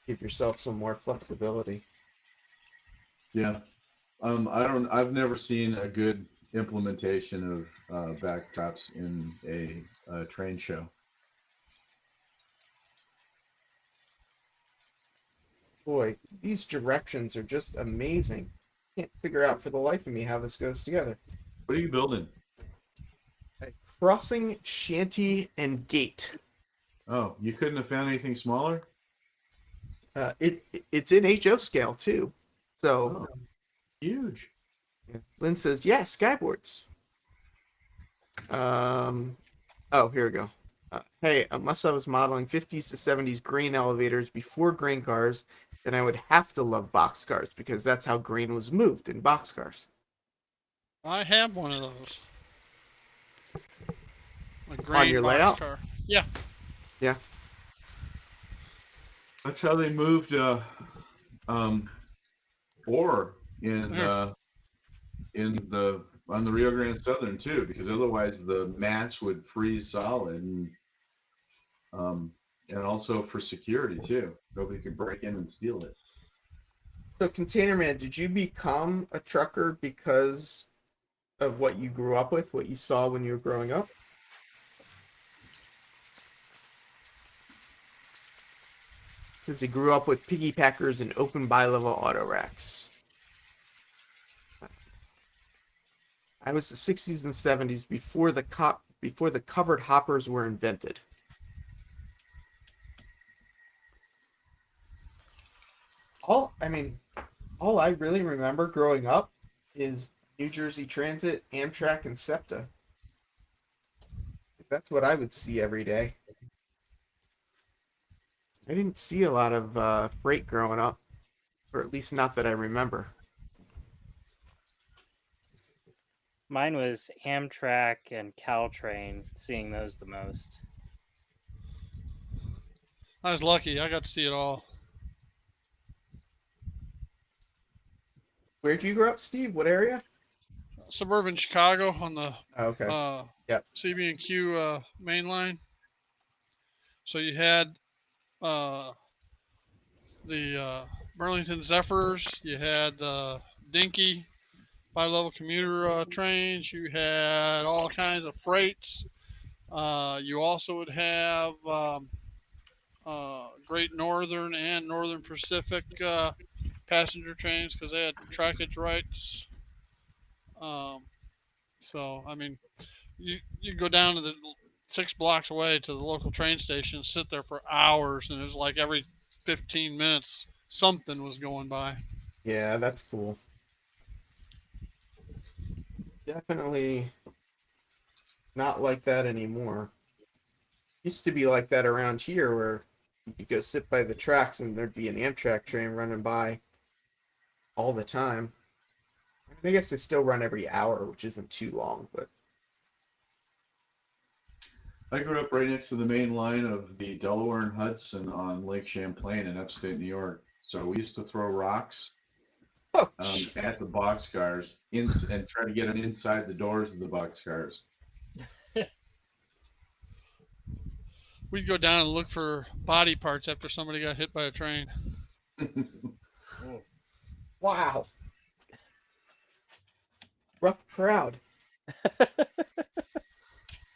Give yourself some more flexibility. Yeah. I've never seen a good implementation of backdrops in a train show. Boy, these directions are just amazing. Can't figure out for the life of me how this goes together. What are you building? A crossing, shanty, and gate. Oh, you couldn't have found anything smaller? It's in HO scale too. So Oh, huge. yeah. Lynn says, yeah, skyboards. Oh, here we go. Hey, unless I was modeling 50s to 70s grain elevators before grain cars, then I would have to love boxcars because that's how grain was moved in boxcars. I have one of those. A On grain your box layout? car. Yeah. Yeah. That's how they moved ore in the on the Rio Grande Southern too, because otherwise the mats would freeze solid, and also for security too. Nobody could break in and steal it. So, Container Man, did you become a trucker because of what you grew up with, what you saw when you were growing up? It says he grew up with piggy packers and open bi-level auto racks. I was the 60s and 70s before the covered hoppers were invented. All I really remember growing up is New Jersey Transit, Amtrak, and SEPTA. That's what I would see every day. I didn't see a lot of freight growing up, or at least not that I remember. Mine was Amtrak and Caltrain, seeing those the most. I was lucky. I got to see it all. Where'd you grow up, Steve? What area? Suburban Chicago on the Oh, okay. Yep. CB&Q main line. So you had the Burlington Zephyrs, you had the Dinky, bi-level commuter trains. You had all kinds of freights. You also would have Great Northern and Northern Pacific passenger trains because they had trackage rights. So I mean, you go down to the 6 blocks away to the local train station, sit there for hours, and it was like every 15 minutes something was going by. Yeah, that's cool. Definitely not like that anymore. Used to be like that around here where you could go sit by the tracks and there'd be an Amtrak train running by all the time. I guess they still run every hour, which isn't too long, but I grew up right next to the main line of the Delaware and Hudson on Lake Champlain in upstate New York. So we used to throw rocks oh, at the boxcars and try to get them inside the doors of the boxcars. We'd go down and look for body parts after somebody got hit by a train. wow. Rough crowd.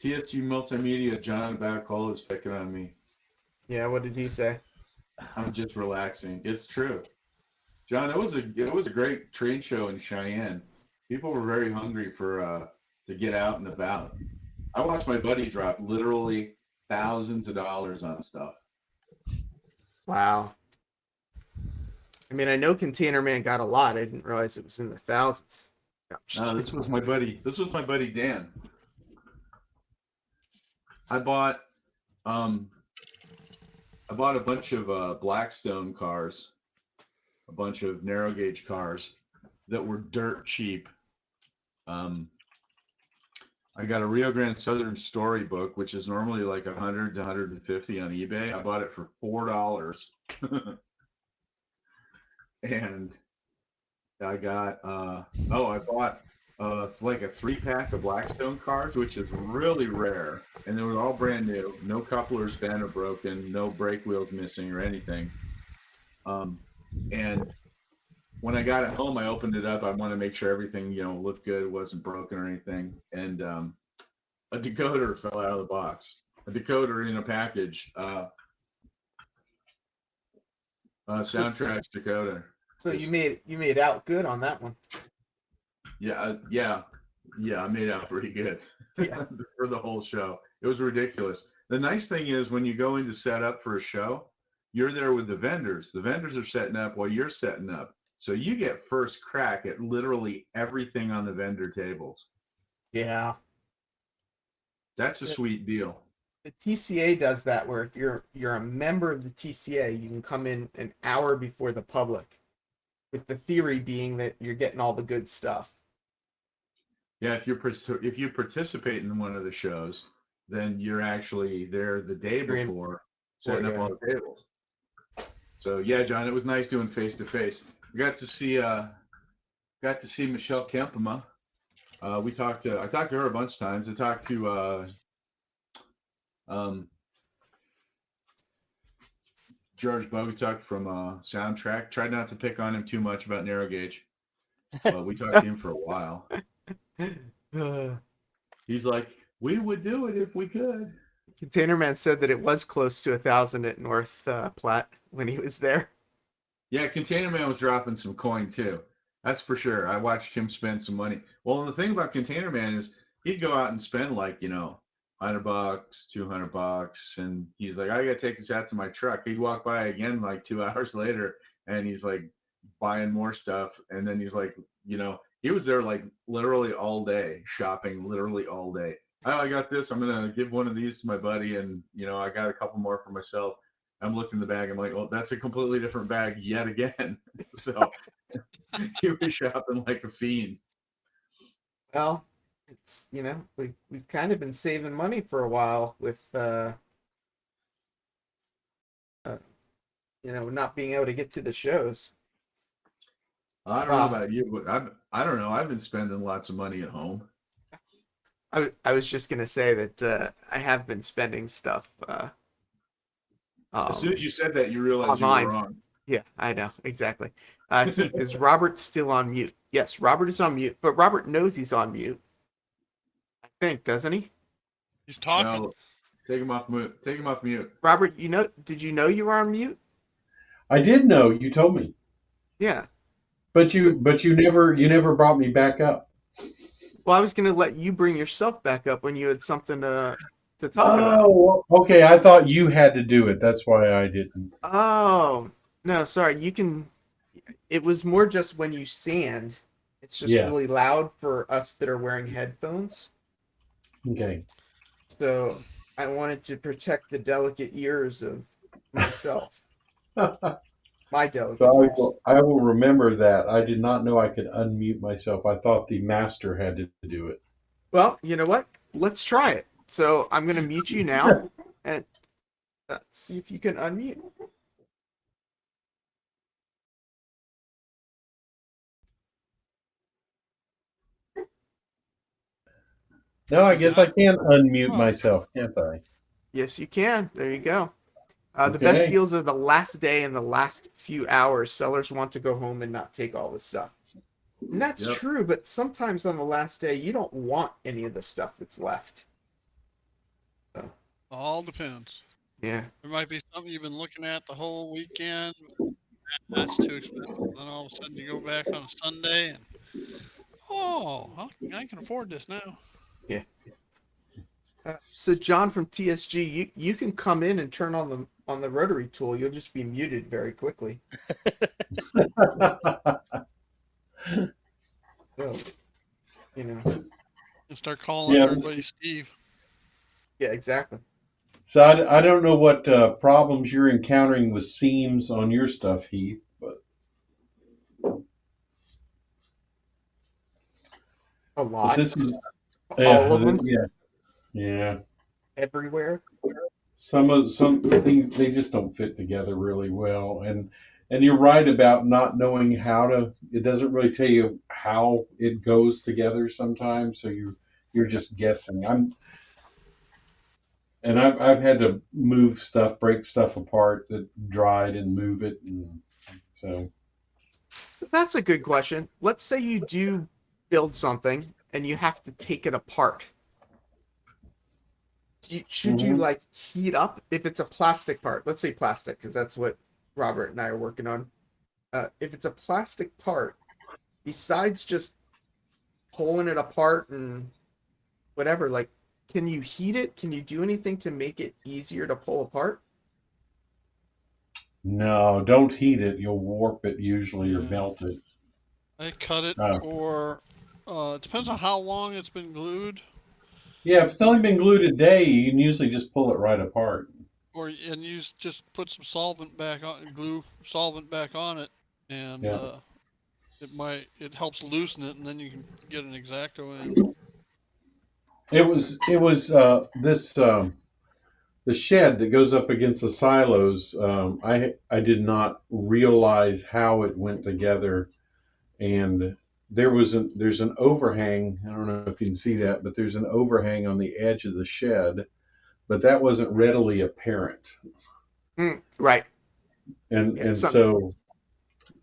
TSG Multimedia, John Bacall is picking on me. Yeah, what did he say? I'm just relaxing. It's true. John, it was a great train show in Cheyenne. People were very hungry for to get out and about. I watched my buddy drop literally thousands of dollars on stuff. Wow. I mean, I know Container Man got a lot. I didn't realize it was in the thousands. No, this was my buddy. This was my buddy Dan. I bought a bunch of Blackstone cars, a bunch of narrow gauge cars that were dirt cheap. I got a Rio Grande Southern Storybook, which is normally like 100 to 150 on eBay. I bought it for $4. And I got I bought like a 3-pack of Blackstone cars, which is really rare, and they were all brand new, no couplers bent or broken, no brake wheels missing or anything. And when I got it home, I opened it up. I want to make sure everything, looked good, it wasn't broken or anything. And a decoder fell out of the box. A decoder in a package. Soundtracks decoder. So you made out good on that one. Yeah, I made out pretty good. Yeah. For the whole show. It was ridiculous. The nice thing is when you go in to set up for a show, you're there with the vendors. The vendors are setting up while you're setting up. So you get first crack at literally everything on the vendor tables. Yeah. That's a sweet deal. The TCA does that where if you're a member of the TCA, you can come in an hour before the public, with the theory being that you're getting all the good stuff. Yeah, if you participate in one of the shows, then you're actually there the day before setting up all the tables. So yeah, John, it was nice doing face to face. I got to see Michelle Kempema. I talked to her a bunch of times. I talked to George Bogutuk from Soundtrack. Tried not to pick on him too much about narrow gauge, but we talked to him for a while. He's like, we would do it if we could. Container Man said that it was close to 1,000 at North Platte when he was there. Yeah, Container Man was dropping some coin too. That's for sure. I watched him spend some money. Well, and the thing about Container Man is he'd go out and spend like, $100, $200, and he's like, I gotta take this out to my truck. He'd walk by again like 2 hours later, and he's like buying more stuff. And then he's like, he was there like literally all day, shopping literally all day. Oh, I got this. I'm gonna give one of these to my buddy, and I got a couple more for myself. I'm looking in the bag. I'm like, well, that's a completely different bag yet again. So he was shopping like a fiend. Well, it's we've kind of been saving money for a while with not being able to get to the shows. I don't know about you, but I don't know. I've been spending lots of money at home. I was just gonna say that I have been spending stuff. As soon as you said that, you realized online. you were wrong. Yeah, I know exactly. Heath, is Robert still on mute? Yes, Robert is on mute, but Robert knows he's on mute. I think, doesn't he? He's talking. No, take him off mute. Take him off mute. Robert, did you know you were on mute? I did know. You told me, Yeah. but you never brought me back up. Well, I was gonna let you bring yourself back up when you had something to talk about. Oh, okay. I thought you had to do it. That's why I didn't. Oh, no, sorry. You can. It was more just when you sand. It's just Yes. really loud for us that are wearing headphones. Okay. So I wanted to protect the delicate ears of myself. My delicate So ears. I will remember that. I did not know I could unmute myself. I thought the master had to do it. Well, you know what? Let's try it. So I'm gonna mute you now, and see if you can unmute. No, I guess I can unmute Huh. myself, can't I? Yes, you can. There you go. The best Okay. deals are the last day and the last few hours. Sellers want to go home and not take all the stuff. And that's Yep. true, but sometimes on the last day, you don't want any of the stuff that's left. All depends. Yeah. There might be something you've been looking at the whole weekend. That's too expensive. Then all of a sudden you go back on a Sunday and I can afford this now. Yeah. So John from TSG, you can come in and turn on the rotary tool. You'll just be muted very quickly. So, you know. And start calling Yeah. everybody Steve. Yeah, exactly. So I don't know what problems you're encountering with seams on your stuff, Heath, but A lot. this is All of them. Yeah. Everywhere. Some things they just don't fit together really well, and you're right about not knowing how to. It doesn't really tell you how it goes together sometimes, so you're just guessing. I've had to move stuff, break stuff apart that dried, and move it, and so. So that's a good question. Let's say you do build something and you have to take it apart. Should you Mhm. like heat up if it's a plastic part? Let's say plastic, because that's what Robert and I are working on. If it's a plastic part, besides just pulling it apart and whatever, like, can you heat it? Can you do anything to make it easier to pull apart? No, don't heat it. You'll warp it usually or Yeah. melt it. I cut it, Oh. or it depends on how long it's been glued, Yeah, if it's only been glued a day, you can usually just pull it right apart. and you just put some solvent back on, glue solvent back on it, and Yeah. it helps loosen it, and then you can get an X-Acto in. It was this the shed that goes up against the silos. I did not realize how it went together, and there's an overhang. I don't know if you can see that, but there's an overhang on the edge of the shed, but that wasn't readily apparent, Right. and Yeah, so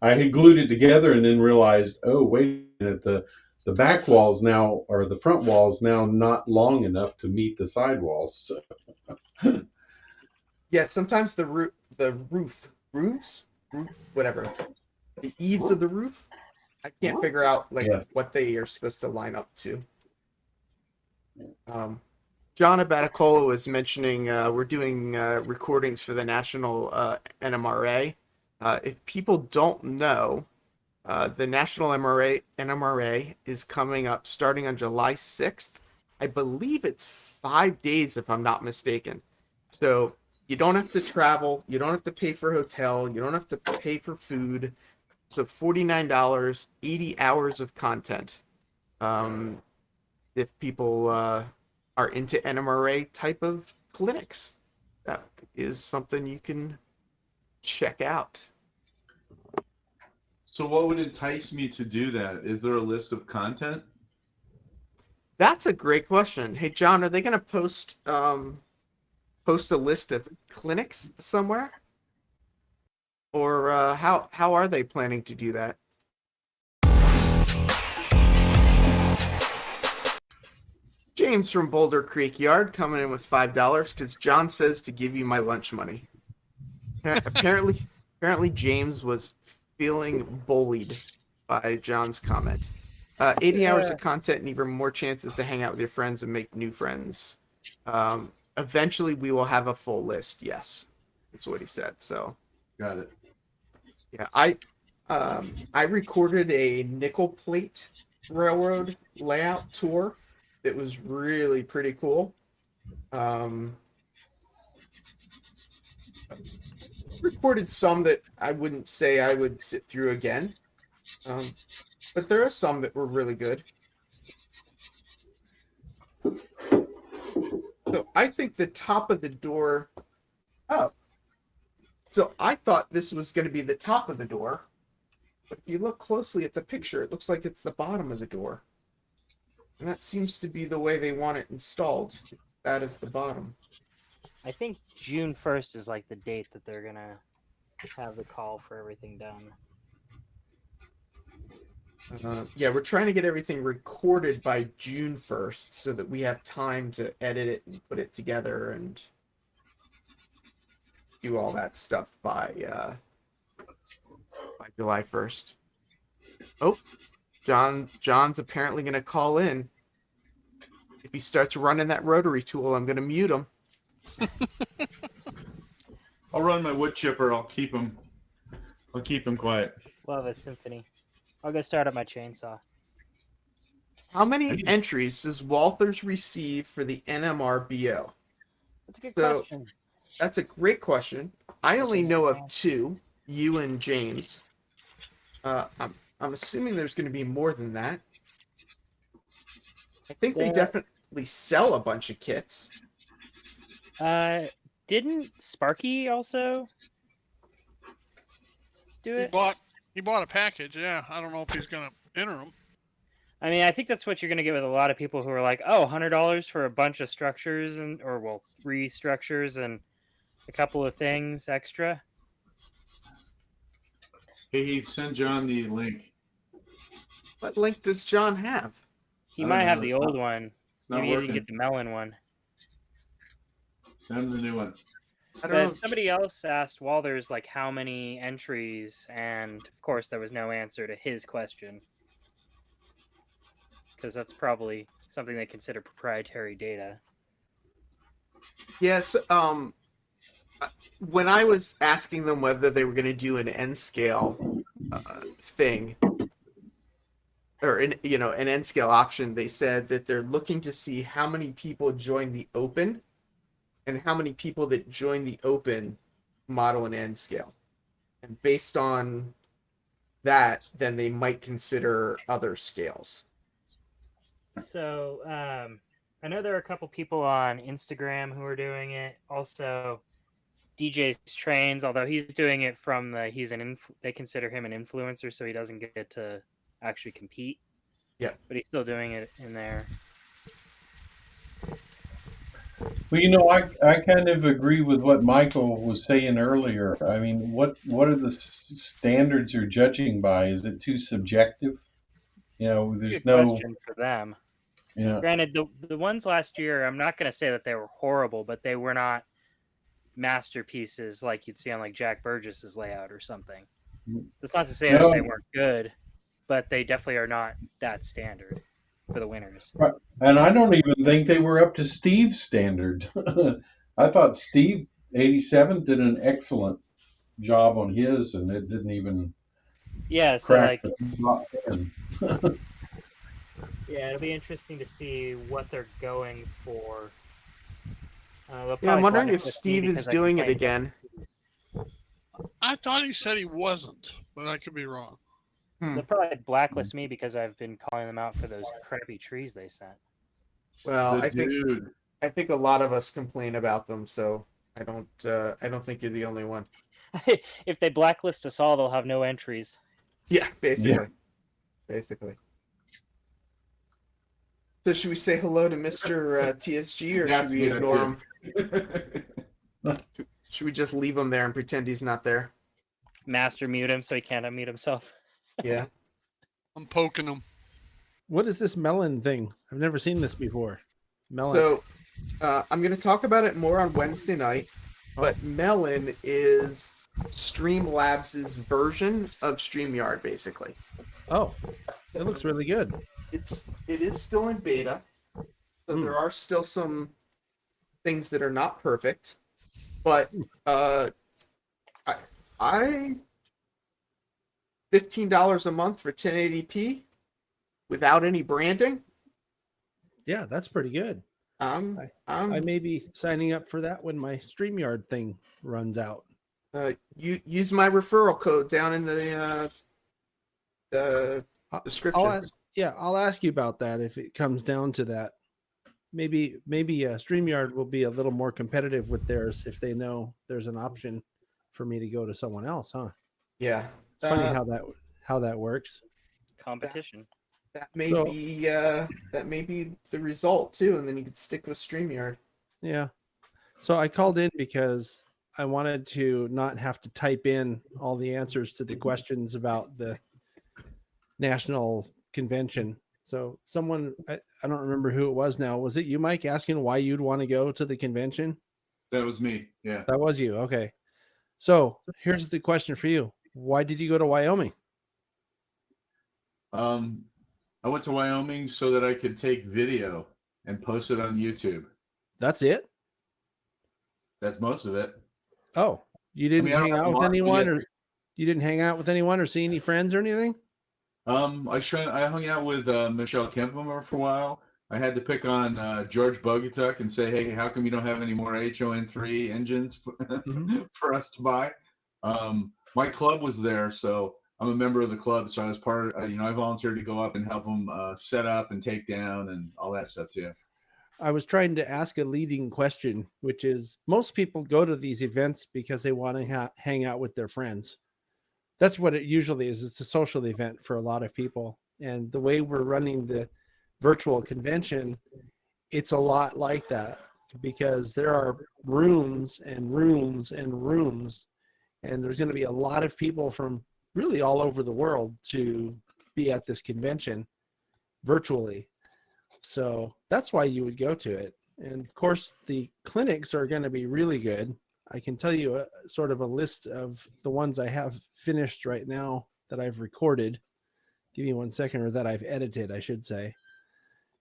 I had glued it together and then realized, oh wait a minute, the back walls now or the front walls now not long enough to meet the side walls. So, Yeah, sometimes roofs, whatever, the eaves of the roof, I can't figure out like Yes. what they are supposed to line up to. John Abaticola was mentioning we're doing recordings for the National NMRA. If people don't know, the National NMRA is coming up starting on July 6th. I believe it's 5 days, if I'm not mistaken. So you don't have to travel. You don't have to pay for hotel. You don't have to pay for food. So $49, 80 hours of content. If people are into NMRA type of clinics, that is something you can check out. So what would entice me to do that? Is there a list of content? That's a great question. Hey, John, are they going to post a list of clinics somewhere? Or how are they planning to do that? James from Boulder Creek Yard coming in with $5 because John says to give you my lunch money. Apparently James was feeling bullied by John's comment. 80 hours of content and even more chances to hang out with your friends and make new friends. Eventually we will have a full list. Yes, that's what he said. So Got it. yeah, I recorded a nickel plate railroad layout tour. It was really pretty cool. Recorded some that I wouldn't say I would sit through again. But there are some that were really good. So I think the top of the door. Oh. So I thought this was going to be the top of the door. But if you look closely at the picture, it looks like it's the bottom of the door. And that seems to be the way they want it installed. That is the bottom. I think June 1st is like the date that they're going to have the call for everything done. Yeah, we're trying to get everything recorded by June 1st so that we have time to edit it and put it together and do all that stuff by July 1st. Oh, John's apparently going to call in. If he starts running that rotary tool, I'm going to mute him. I'll run my wood chipper. I'll keep him quiet. Love a symphony. I'll go start up my chainsaw. How many entries does Walthers receive for the NMRBO? That's a good So, question. That's a great question. I only know of 2, you and James. I'm assuming there's going to be more than that. I think they definitely sell a bunch of kits. Didn't Sparky also do it? He bought a package. Yeah, I don't know if he's gonna enter them. I mean, I think that's what you're going to get with a lot of people who are like, oh, $100 for a bunch of structures or 3 structures and a couple of things extra. Hey, send John the link. What link does John have? He I might don't have know, the it's old not- one. not Maybe you working. can get the melon one. Send him the new one. I don't know. But somebody else asked Walthers like how many entries, and of course there was no answer to his question because that's probably something they consider proprietary data. Yes. When I was asking them whether they were going to do an N scale thing, or an N scale option, they said that they're looking to see how many people join the open, and how many people that join the open model an N scale, and based on that, then they might consider other scales. So I know there are a couple people on Instagram who are doing it. Also, DJ's Trains, although he's doing it from they consider him an influencer, so he doesn't get to actually compete. Yeah, but he's still doing it in there. Well, I kind of agree with what Michael was saying earlier. I mean, what are the standards you're judging by? Is it too subjective? There's Good no. question for them. Yeah. Granted, the ones last year, I'm not going to say that they were horrible, but they were not masterpieces like you'd see on like Jack Burgess's layout or something. That's not to say that they weren't good, but they definitely are not that standard for the winners. Right. And I don't even think they were up to Steve's standard. I thought Steve 87 did an excellent job on his, and it didn't even crack the top 10. Yeah, it'll be interesting to see what they're going for. I'm wondering if Steve is doing it again. I thought he said he wasn't, but I could be wrong. They'll probably blacklist me because I've been calling them out for those crappy trees they sent. Well, I think a lot of us complain about them, so I don't think you're the only one. If they blacklist us all, they'll have no entries. Yeah, basically. Basically. So should we say hello to Mr. TSG, or should we ignore him? Should we just leave him there and pretend he's not there? master mute him so he can't unmute himself. Yeah. I'm poking them. What is this melon thing? I've never seen this before. Melon. So I'm going to talk about it more on Wednesday night, but Melon is Streamlabs' version of StreamYard, basically. Oh, it looks really good. It is still in beta, so there are still some things that are not perfect, but I $15 a month for 1080p without any branding. Yeah, that's pretty good. I may be signing up for that when my StreamYard thing runs out. You use my referral code down in the description. I'll ask you about that if it comes down to that. Maybe StreamYard will be a little more competitive with theirs if they know there's an option for me to go to someone else, huh? Yeah, It's funny how that works. Competition. that may be the result too, and then you could stick with StreamYard. Yeah. So I called in because I wanted to not have to type in all the answers to the questions about the national convention. So someone, I don't remember who it was now. Was it you, Mike, asking why you'd want to go to the convention? That was me. Yeah. That was you. Okay. So here's the question for you. Why did you go to Wyoming? I went to Wyoming so that I could take video and post it on YouTube. That's it? That's most of it. Oh, you didn't I don't hang have out a with lot, anyone, but or you didn't hang out with anyone or see any friends or anything? I hung out with Michelle Kempemer for a while. I had to pick on George Bogatuk and say, hey, how come you don't have any more HON3 engines for us to buy? My club was there, so I'm a member of the club. So I was part of, I volunteered to go up and help them set up and take down and all that stuff too. I was trying to ask a leading question, which is most people go to these events because they want to hang out with their friends. That's what it usually is. It's a social event for a lot of people. And the way we're running the virtual convention, it's a lot like that because there are rooms and rooms and rooms, and there's going to be a lot of people from really all over the world to be at this convention virtually. So that's why you would go to it. And of course, the clinics are going to be really good. I can tell you a sort of a list of the ones I have finished right now that I've recorded. Give me 1 second, or that I've edited, I should say.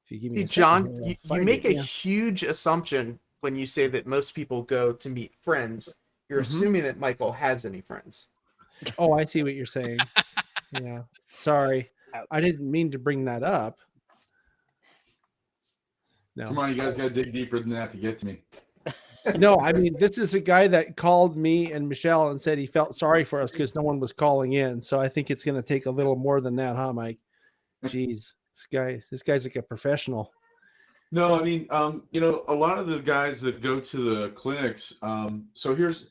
If you give me a John, second, you make a huge assumption when you say that most people go to meet friends. You're assuming that Michael has any friends. Oh, I see what you're saying. Yeah. Sorry. I didn't mean to bring that up. No. Come on, you guys got to dig deeper than that to get to me. No, I mean, this is a guy that called me and Michelle and said he felt sorry for us because no one was calling in. So I think it's going to take a little more than that, huh, Mike? Jeez, this guy's like a professional. No, I mean, a lot of the guys that go to the clinics. So here's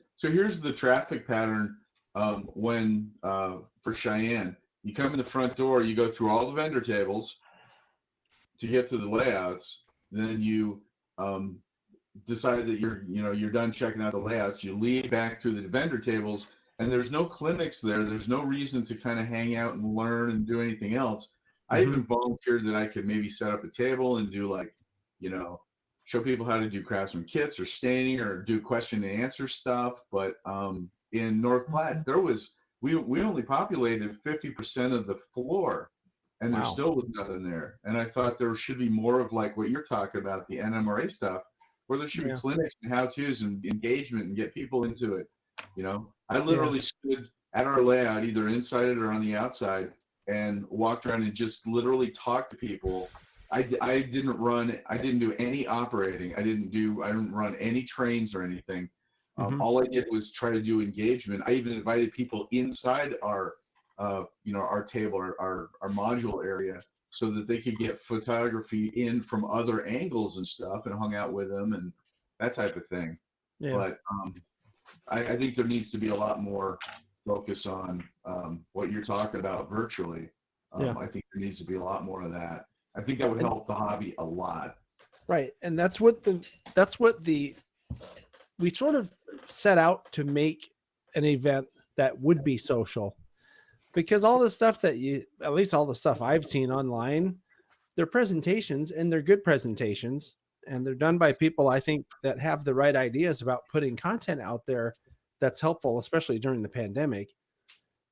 the traffic pattern when for Cheyenne. You come in the front door, you go through all the vendor tables to get to the layouts. Then you decide that you're done checking out the layouts. You lead back through the vendor tables, and there's no clinics there. There's no reason to kind of hang out and learn and do anything else. I even volunteered that I could maybe set up a table and do show people how to do craftsman kits or staining or do question and answer stuff. But in North Platte, we only populated 50% of the floor. And there still was nothing there. And I thought there should be more of like what you're talking about, the NMRA stuff, where there should be clinics and how-tos and engagement and get people into it. I literally stood at our layout, either inside it or on the outside, and walked around and just literally talked to people. I didn't do any operating. I didn't run any trains or anything. All I did was try to do engagement. I even invited people inside our table, our module area, so that they could get photography in from other angles and stuff, and hung out with them and that type of thing. Yeah. But I think there needs to be a lot more focus on what you're talking about virtually. I think there needs to be a lot more of that. I think that would help the hobby a lot. Right, and that's what we sort of set out to make an event that would be social, because all the stuff that at least all the stuff I've seen online, they're presentations and they're good presentations, and they're done by people, I think, that have the right ideas about putting content out there that's helpful, especially during the pandemic.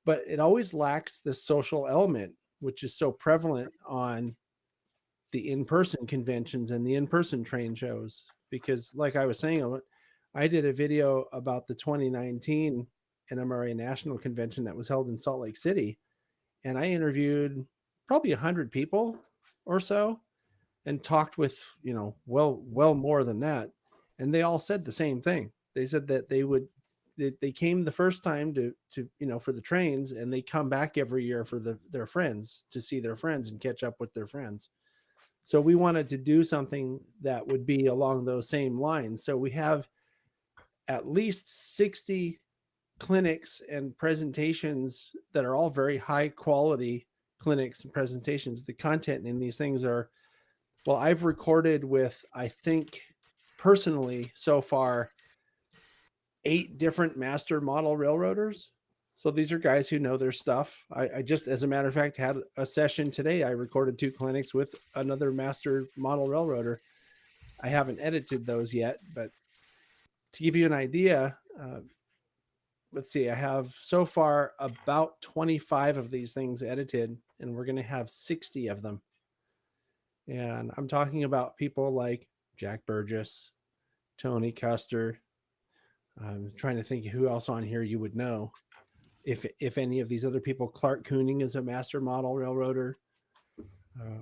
But it always lacks the social element, which is so prevalent on the in-person conventions and the in-person train shows. Because like I was saying, I did a video about the 2019 NMRA National Convention that was held in Salt Lake City, and I interviewed probably 100 people or so and talked with, well more than that. And they all said the same thing. They said that they came the first time to for the trains, and they come back every year for their friends, to see their friends and catch up with their friends. So we wanted to do something that would be along those same lines. So we have at least 60 clinics and presentations that are all very high quality clinics and presentations. The content in these things are, well, I've recorded with, I think personally so far, 8 different master model railroaders. So these are guys who know their stuff. I just, as a matter of fact, had a session today. I recorded 2 clinics with another master model railroader. I haven't edited those yet, but to give you an idea, let's see, I have so far about 25 of these things edited, and we're going to have 60 of them. And I'm talking about people like Jack Burgess, Tony Custer. I'm trying to think who else on here you would know. If any of these other people, Clark Kooning is a master model railroader.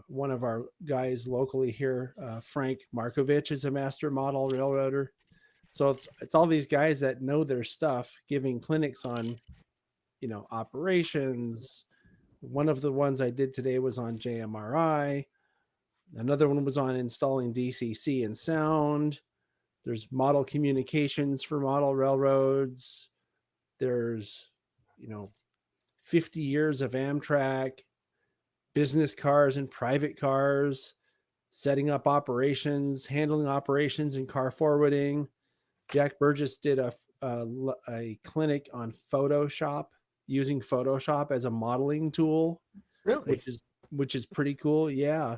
One of our guys locally here, Frank Markovich, is a master model railroader. So it's all these guys that know their stuff, giving clinics on, operations. One of the ones I did today was on JMRI. Another one was on installing DCC and sound. There's model communications for model railroads. There's, 50 years of Amtrak, business cars and private cars, setting up operations, handling operations and car forwarding. Jack Burgess did a clinic on Photoshop, using Photoshop as a modeling tool. Really? Which is pretty cool. Yeah.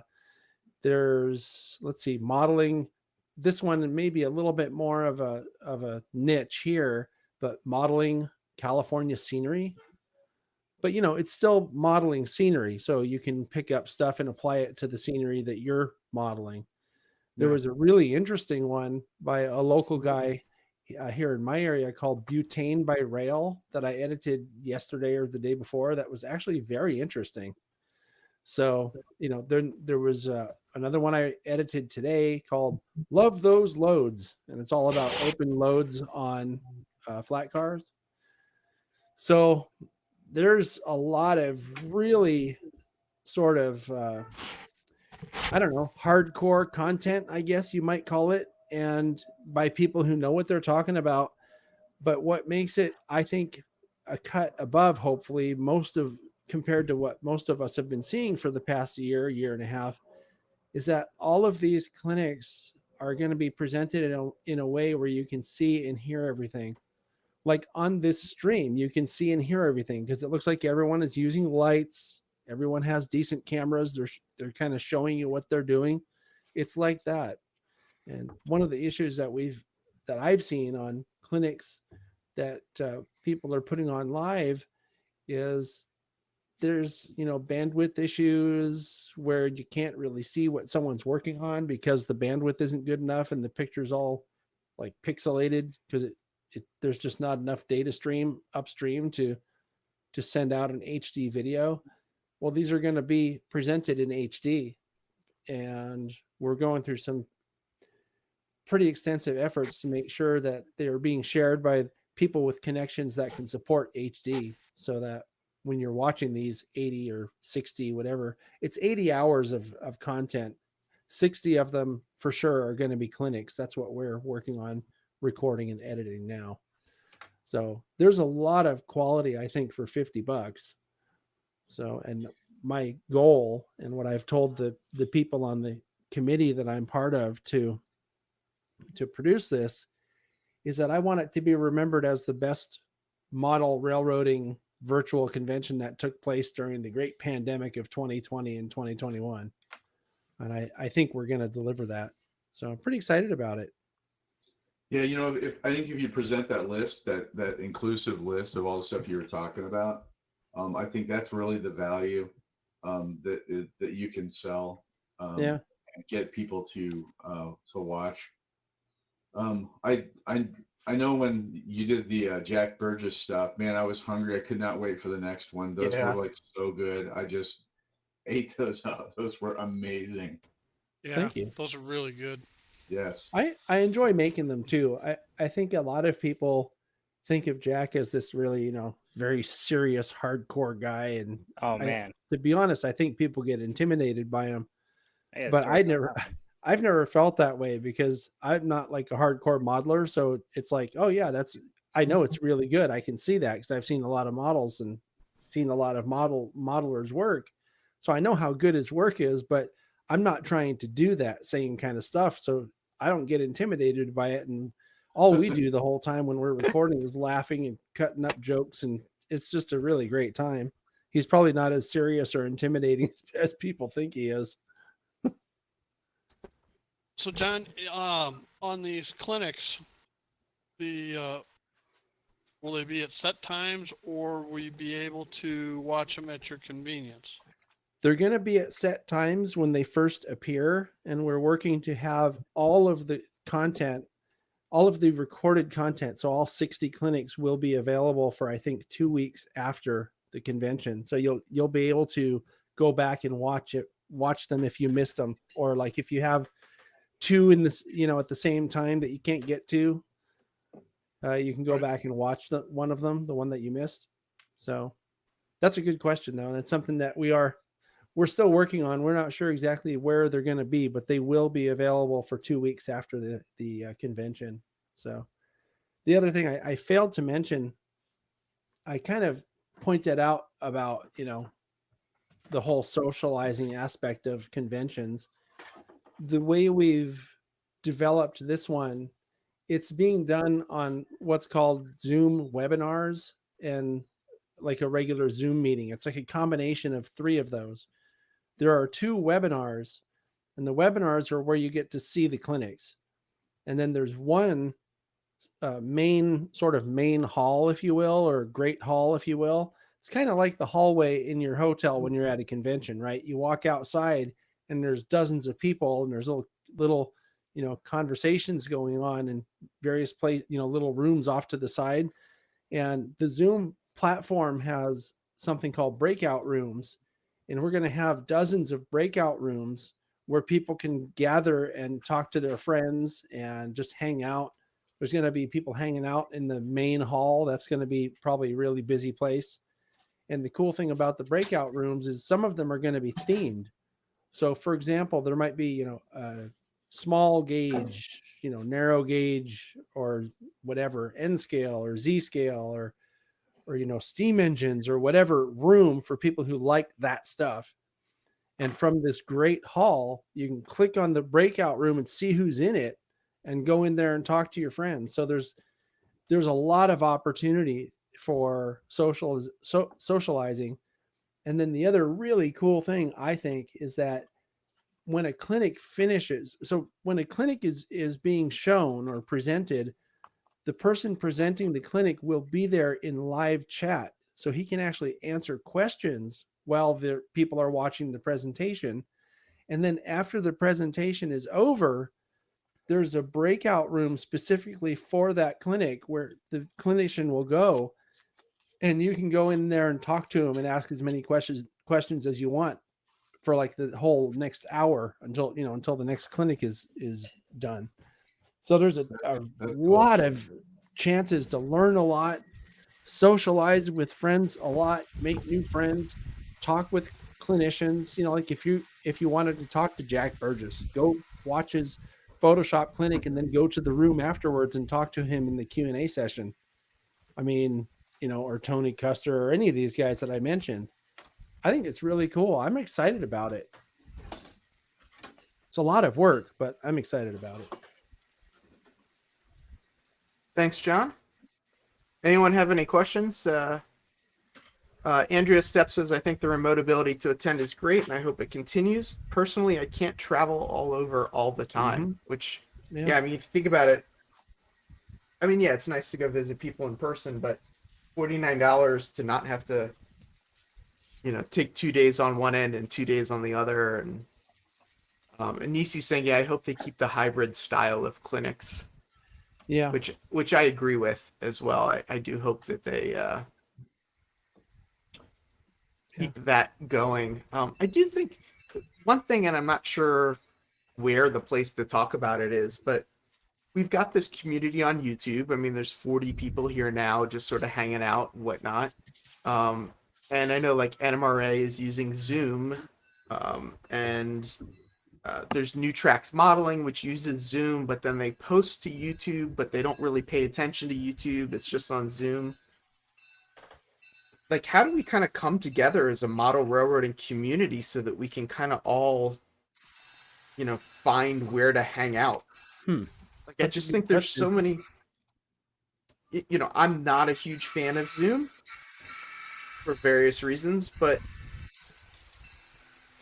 There's, let's see, modeling. This one may be a little bit more of a niche here, but modeling California scenery. But it's still modeling scenery, so you can pick up stuff and apply it to the scenery that you're modeling. There was a really interesting one by a local guy here in my area called Butane by Rail that I edited yesterday or the day before. That was actually very interesting. So, there was another one I edited today called Love Those Loads, and it's all about open loads on flat cars. So there's a lot of really sort of, hardcore content, I guess you might call it, and by people who know what they're talking about. But what makes it, I think, a cut above, hopefully, compared to what most of us have been seeing for the past year and a half, is that all of these clinics are going to be presented in a way where you can see and hear everything. Like on this stream, you can see and hear everything because it looks like everyone is using lights. Everyone has decent cameras. They're kind of showing you what they're doing. It's like that. And one of the issues that I've seen on clinics that people are putting on live is there's, bandwidth issues where you can't really see what someone's working on because the bandwidth isn't good enough and the picture's all like pixelated because there's just not enough data stream upstream to send out an HD video. Well, these are going to be presented in HD, and we're going through some pretty extensive efforts to make sure that they are being shared by people with connections that can support HD, so that when you're watching these 80 or 60, whatever, it's 80 hours of content. 60 of them for sure are going to be clinics. That's what we're working on recording and editing now. So there's a lot of quality, I think, for $50. So, and my goal and what I've told the people on the committee that I'm part of to produce this is that I want it to be remembered as the best model railroading virtual convention that took place during the great pandemic of 2020 and 2021. And I think we're going to deliver that. So I'm pretty excited about it. Yeah, you know, I think if you present that list, that inclusive list of all the stuff you were talking about, I think that's really the value that you can sell Yeah. and get people to watch. I know when you did the Jack Burgess stuff, man, I was hungry. I could not wait for the next one. Those Yeah. were like so good. I just ate those up. Those were amazing. Yeah, Thank you. those are really good. Yes. I enjoy making them too. I think a lot of people think of Jack as this really, very serious, hardcore guy. And Oh man, to be honest, I think people get intimidated by him. Hey, But that's right. I've never felt that way because I'm not like a hardcore modeler. So it's like, oh yeah, I know it's really good. I can see that because I've seen a lot of models and seen a lot of modelers work. So I know how good his work is, but I'm not trying to do that same kind of stuff. So I don't get intimidated by it. And all we do the whole time when we're recording is laughing and cutting up jokes. And it's just a really great time. He's probably not as serious or intimidating as people think he is. So John, on these clinics, will they be at set times, or will you be able to watch them at your convenience? They're going to be at set times when they first appear, and we're working to have all of the content, all of the recorded content. So all 60 clinics will be available for, I think, 2 weeks after the convention. So you'll be able to go back and watch them if you missed them, or like if you have two in this, at the same time that you can't get to, you can go back and watch one of them, the one that you missed. So that's a good question though. And it's something that we're still working on. We're not sure exactly where they're going to be, but they will be available for 2 weeks after the convention. So the other thing I failed to mention, I kind of pointed out about, the whole socializing aspect of conventions. The way we've developed this one, it's being done on what's called Zoom webinars and like a regular Zoom meeting. It's like a combination of 3 of those. There are 2 webinars, and the webinars are where you get to see the clinics. And then there's one main hall, if you will, or great hall, if you will. It's kind of like the hallway in your hotel when you're at a convention, right? You walk outside and there's dozens of people, and there's little conversations going on in various little rooms off to the side. And the Zoom platform has something called breakout rooms, and we're going to have dozens of breakout rooms where people can gather and talk to their friends and just hang out. There's going to be people hanging out in the main hall. That's going to be probably a really busy place. And the cool thing about the breakout rooms is some of them are going to be themed. So for example, there might be, a small gauge, narrow gauge, or whatever, N scale or Z scale, or steam engines, or whatever room for people who like that stuff. And from this great hall, you can click on the breakout room and see who's in it and go in there and talk to your friends. So there's a lot of opportunity for socializing. And then the other really cool thing, I think, is that when a clinic finishes, so when a clinic is being shown or presented, the person presenting the clinic will be there in live chat. So he can actually answer questions while the people are watching the presentation. And then after the presentation is over, there's a breakout room specifically for that clinic where the clinician will go, and you can go in there and talk to him and ask as many questions as you want for like the whole next hour until the next clinic is done. So there's a lot of chances to learn a lot, socialize with friends a lot, make new friends, talk with clinicians. Like if you wanted to talk to Jack Burgess, go watch his Photoshop clinic and then go to the room afterwards and talk to him in the Q&A session. I mean, or Tony Custer or any of these guys that I mentioned. I think it's really cool. I'm excited about it. It's a lot of work, but I'm excited about it. Thanks, John. Anyone have any questions? Andrea Stepp says, I think the remote ability to attend is great, and I hope it continues. Personally, I can't travel all over all the time, which, yeah, I mean, if you think about it, I mean, yeah, it's nice to go visit people in person, but $49 to not have to, take 2 days on one end and 2 days on the other. And Nisi's saying, yeah, I hope they keep the hybrid style of clinics, Yeah. which I agree with as well. I do hope that they keep that going. I do think one thing, and I'm not sure where the place to talk about it is, but we've got this community on YouTube. I mean, there's 40 people here now just sort of hanging out and whatnot. And I know like NMRA is using Zoom, and there's New Tracks Modeling, which uses Zoom, but then they post to YouTube, but they don't really pay attention to YouTube. It's just on Zoom. Like, how do we kind of come together as a model railroading community so that we can kind of all, find where to hang out? Like, I just think there's so many, I'm not a huge fan of Zoom for various reasons, but,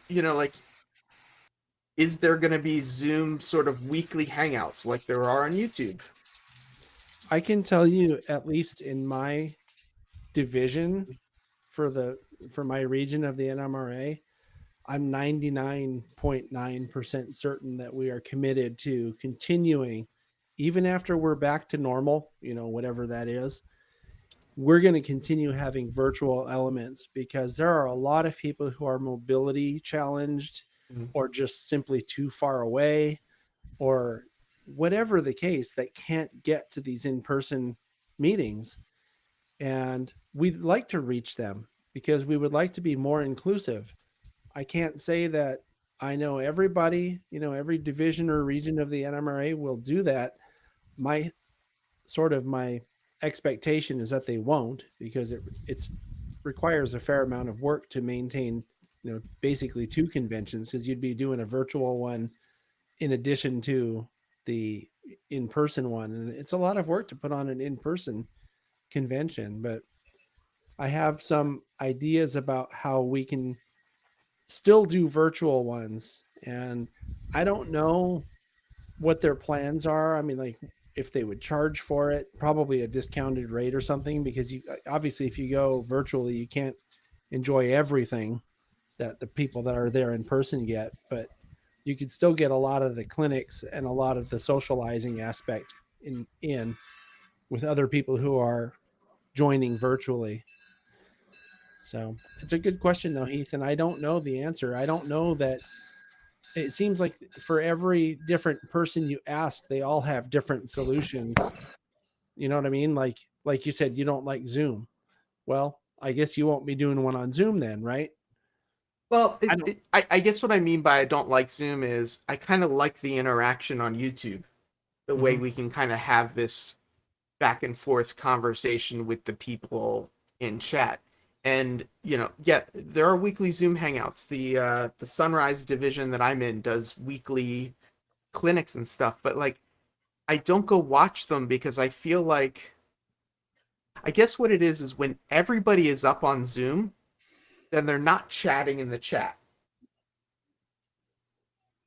like, is there going to be Zoom sort of weekly hangouts like there are on YouTube? I can tell you, at least in my division for my region of the NMRA, I'm 99.9% certain that we are committed to continuing, even after we're back to normal, whatever that is. We're going to continue having virtual elements because there are a lot of people who are mobility challenged or just simply too far away, or whatever the case, that can't get to these in-person meetings. And we'd like to reach them because we would like to be more inclusive. I can't say that I know everybody, every division or region of the NMRA will do that. My expectation is that they won't, because it requires a fair amount of work to maintain, basically 2 conventions, because you'd be doing a virtual one in addition to the in-person one. And it's a lot of work to put on an in-person convention, but I have some ideas about how we can still do virtual ones. And I don't know what their plans are. I mean, like, if they would charge for it, probably a discounted rate or something, because you obviously, if you go virtually, you can't enjoy everything that the people that are there in person get, but you could still get a lot of the clinics and a lot of the socializing aspect in with other people who are joining virtually. So it's a good question though, Heath, and I don't know the answer. I don't know that. It seems like for every different person you ask, they all have different solutions. You know what I mean? Like you said, you don't like Zoom. Well, I guess you won't be doing one on Zoom then, right? Well, I guess what I mean by I don't like Zoom is I kind of like the interaction on YouTube, the way we can kind of have this back and forth conversation with the people in chat. And, yeah, there are weekly Zoom hangouts. The Sunrise division that I'm in does weekly clinics and stuff, but like, I don't go watch them because I feel like, I guess what it is when everybody is up on Zoom, then they're not chatting in the chat.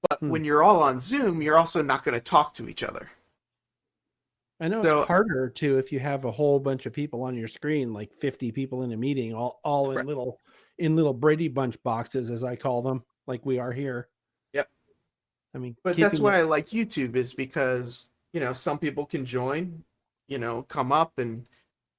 But when you're all on Zoom, you're also not going to talk to each other. I know it's harder to, if you have a whole bunch of people on your screen, like 50 people in a meeting, all in little Brady Bunch boxes, as I call them, like we are here. Yep. I mean, but that's why I like YouTube, is because, some people can join, come up and,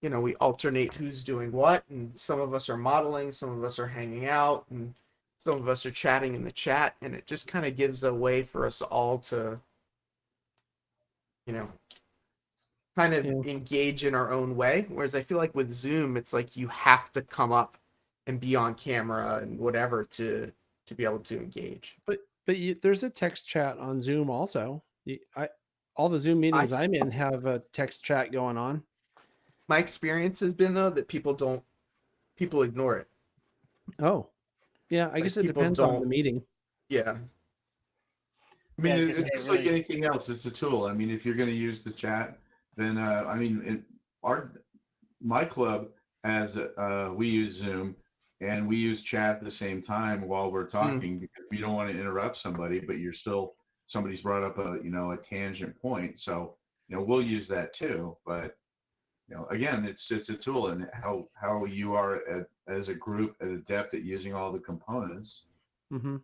we alternate who's doing what, and some of us are modeling, some of us are hanging out, and some of us are chatting in the chat, and it just kind of gives a way for us all to, kind of engage in our own way. Whereas I feel like with Zoom, it's like you have to come up and be on camera and whatever to be able to engage. But there's a text chat on Zoom also. All the Zoom meetings I'm in have a text chat going on. My experience has been, though, that people ignore it. Oh, yeah. I guess it depends on the meeting. Yeah. I mean, it's just like anything else. It's a tool. I mean, if you're going to use the chat, then my club as we use Zoom and we use chat at the same time while we're talking because we don't want to interrupt somebody, but somebody's brought up a tangent point. So, we'll use that too. But, again, it's a tool, and how you are as a group adept at using all the components. Mm-hmm.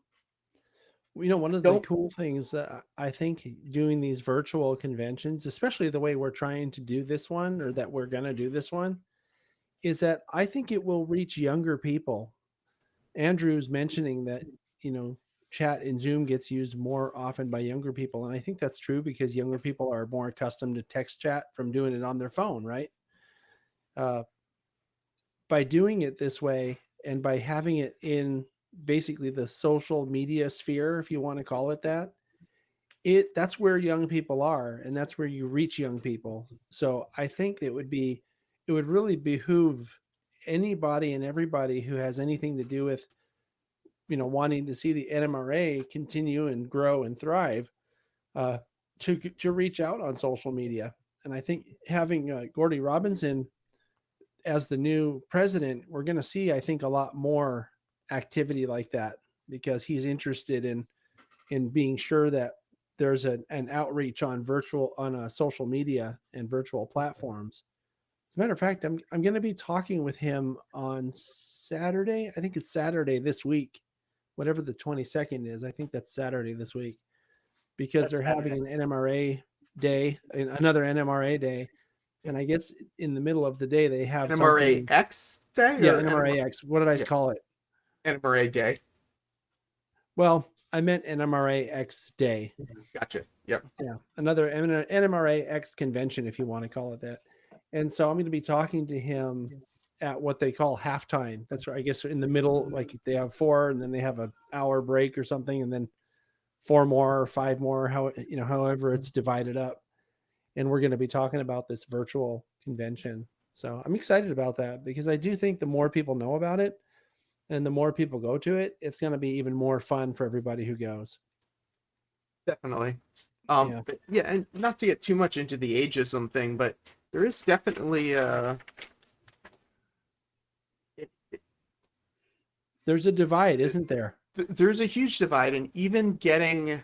One of the cool things I think doing these virtual conventions, especially the way we're trying to do this one, or that we're going to do this one, is that I think it will reach younger people. Andrew's mentioning that, chat in Zoom gets used more often by younger people. And I think that's true because younger people are more accustomed to text chat from doing it on their phone, right? By doing it this way and by having it in basically the social media sphere, if you want to call it that, that's where young people are, and that's where you reach young people. So I think it would really behoove anybody and everybody who has anything to do with, wanting to see the NMRA continue and grow and thrive, to reach out on social media. And I think having Gordy Robinson as the new president, we're going to see, I think, a lot more activity like that, because he's interested in being sure that there's an outreach on social media and virtual platforms. As a matter of fact, I'm going to be talking with him on Saturday. I think it's Saturday this week, whatever the 22nd is. I think that's Saturday this week, because they're having an NMRA day, another NMRA day. And I guess in the middle of the day, they have NMRA X day? Yeah, NMRA X. What did I call it? NMRA day. Well, I meant NMRA X day. Gotcha. Yep. Yeah, another NMRA X convention, if you want to call it that. And so I'm going to be talking to him at what they call halftime. That's right. I guess in the middle, like they have 4 and then they have an hour break or something, and then 4 more or 5 more, however it's divided up. And we're going to be talking about this virtual convention. So I'm excited about that, because I do think the more people know about it and the more people go to it, it's going to be even more fun for everybody who goes. Definitely. Yeah. But yeah, and not to get too much into the ageism thing, but there is definitely there's a divide, isn't there? There's a huge divide, and even getting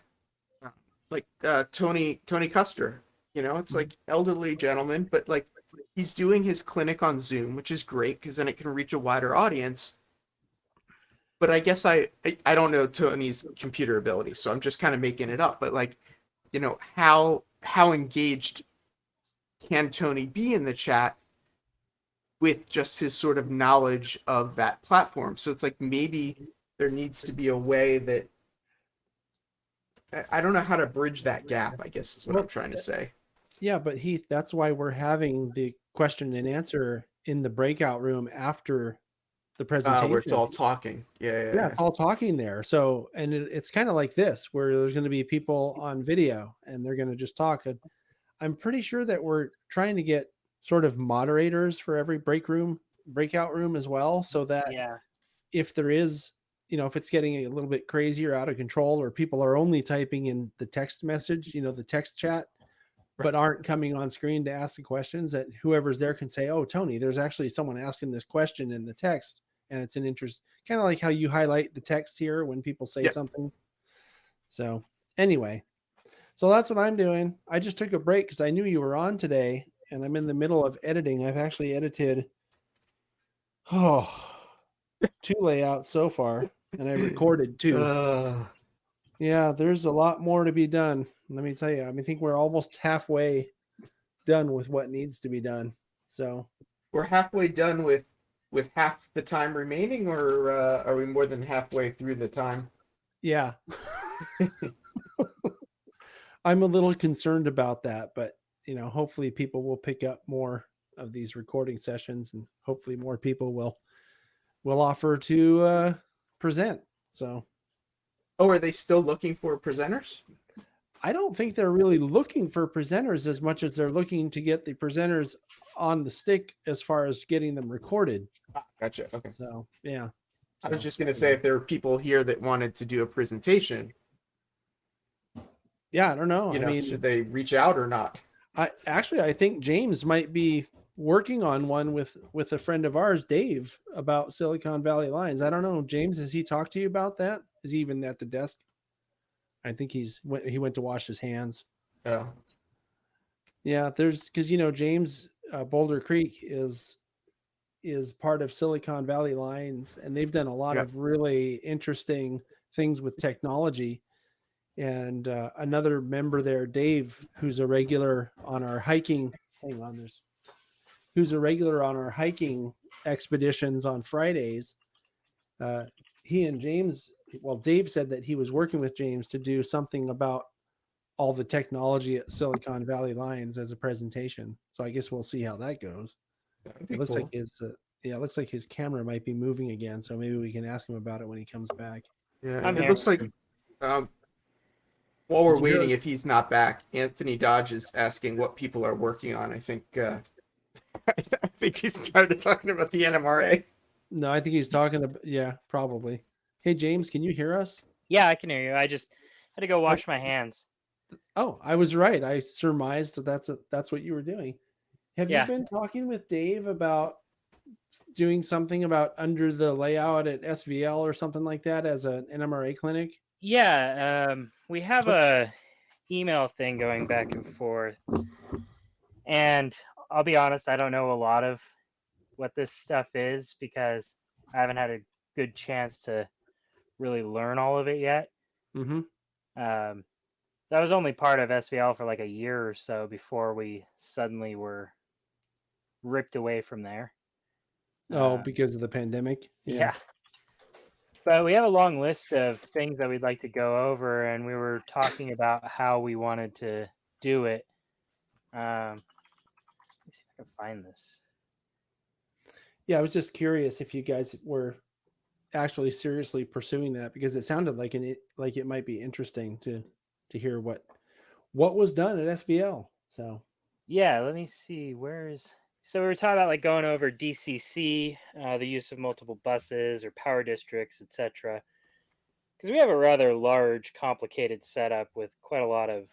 Tony Custer, it's like elderly gentleman, but like he's doing his clinic on Zoom, which is great because then it can reach a wider audience. But I guess I don't know Tony's computer ability, so I'm just kind of making it up. But like, how engaged can Tony be in the chat with just his sort of knowledge of that platform? So it's like maybe there needs to be a way that I don't know how to bridge that gap, I guess is what I'm trying to say. Yeah, but Heath, that's why we're having the question and answer in the breakout room after the presentation. Where it's all talking. Yeah, it's all talking there. So, and it's kind of like this, where there's going to be people on video and they're going to just talk. And I'm pretty sure that we're trying to get sort of moderators for every breakout room as well. So that if there is, if it's getting a little bit crazy or out of control, or people are only typing in the text message, the text chat, but aren't coming on screen to ask the questions, that whoever's there can say, oh, Tony, there's actually someone asking this question in the text. And it's an interest, kind of like how you highlight the text here when people say something. So anyway, so that's what I'm doing. I just took a break because I knew you were on today, and I'm in the middle of editing. I've actually edited 2 layouts so far, and I recorded 2. Yeah, there's a lot more to be done. Let me tell you, I think we're almost halfway done with what needs to be done. So we're halfway done with half the time remaining, or are we more than halfway through the time? Yeah. I'm a little concerned about that, but hopefully people will pick up more of these recording sessions, and hopefully more people will offer to present. So, are they still looking for presenters? I don't think they're really looking for presenters as much as they're looking to get the presenters on the stick as far as getting them recorded. Gotcha. Okay. So, yeah. I was just going to say, if there were people here that wanted to do a presentation. Yeah, I don't know. Should they reach out or not? I think James might be working on one with a friend of ours, Dave, about Silicon Valley lines. I don't know, James, has he talked to you about that? Is he even at the desk? I think he went to wash his hands. Oh. Yeah, there's because James, Boulder Creek is part of Silicon Valley lines, and they've done a lot of really interesting things with technology. And another member there, Dave, who's a regular on our hiking. Hang on, who's a regular on our hiking expeditions on Fridays. He and James, well, Dave said that he was working with James to do something about all the technology at Silicon Valley lines as a presentation. So I guess we'll see how that goes. It looks like it looks like his camera might be moving again. So maybe we can ask him about it when he comes back. Yeah, I'm it here. looks like while we're Did you hear waiting, us? if he's not back, Anthony Dodge is asking what people are working on. I think I think he's tired of talking about the NMRA. No, I think he's talking about, yeah, probably. Hey, James, can you hear us? Yeah, I can hear you. I just had to go wash my hands. Oh, I was right. I surmised that's what you were doing. Have Yeah. you been talking with Dave about doing something about under the layout at SVL or something like that as an NMRA clinic? Yeah, we have a email thing going back and forth, and I'll be honest, I don't know a lot of what this stuff is because I haven't had a good chance to really learn all of it yet. Mm-hmm. So I was only part of SVL for like a year or so before we suddenly were ripped away from there. Oh, because of the pandemic? Yeah. But we have a long list of things that we'd like to go over, and we were talking about how we wanted to do it. Let's see if I can find this. Yeah, I was just curious if you guys were actually seriously pursuing that, because it sounded like it might be interesting to hear what was done at SVL. So Yeah, let me see. So we were talking about like going over DCC, the use of multiple buses or power districts, etc. Because we have a rather large, complicated setup with quite a lot of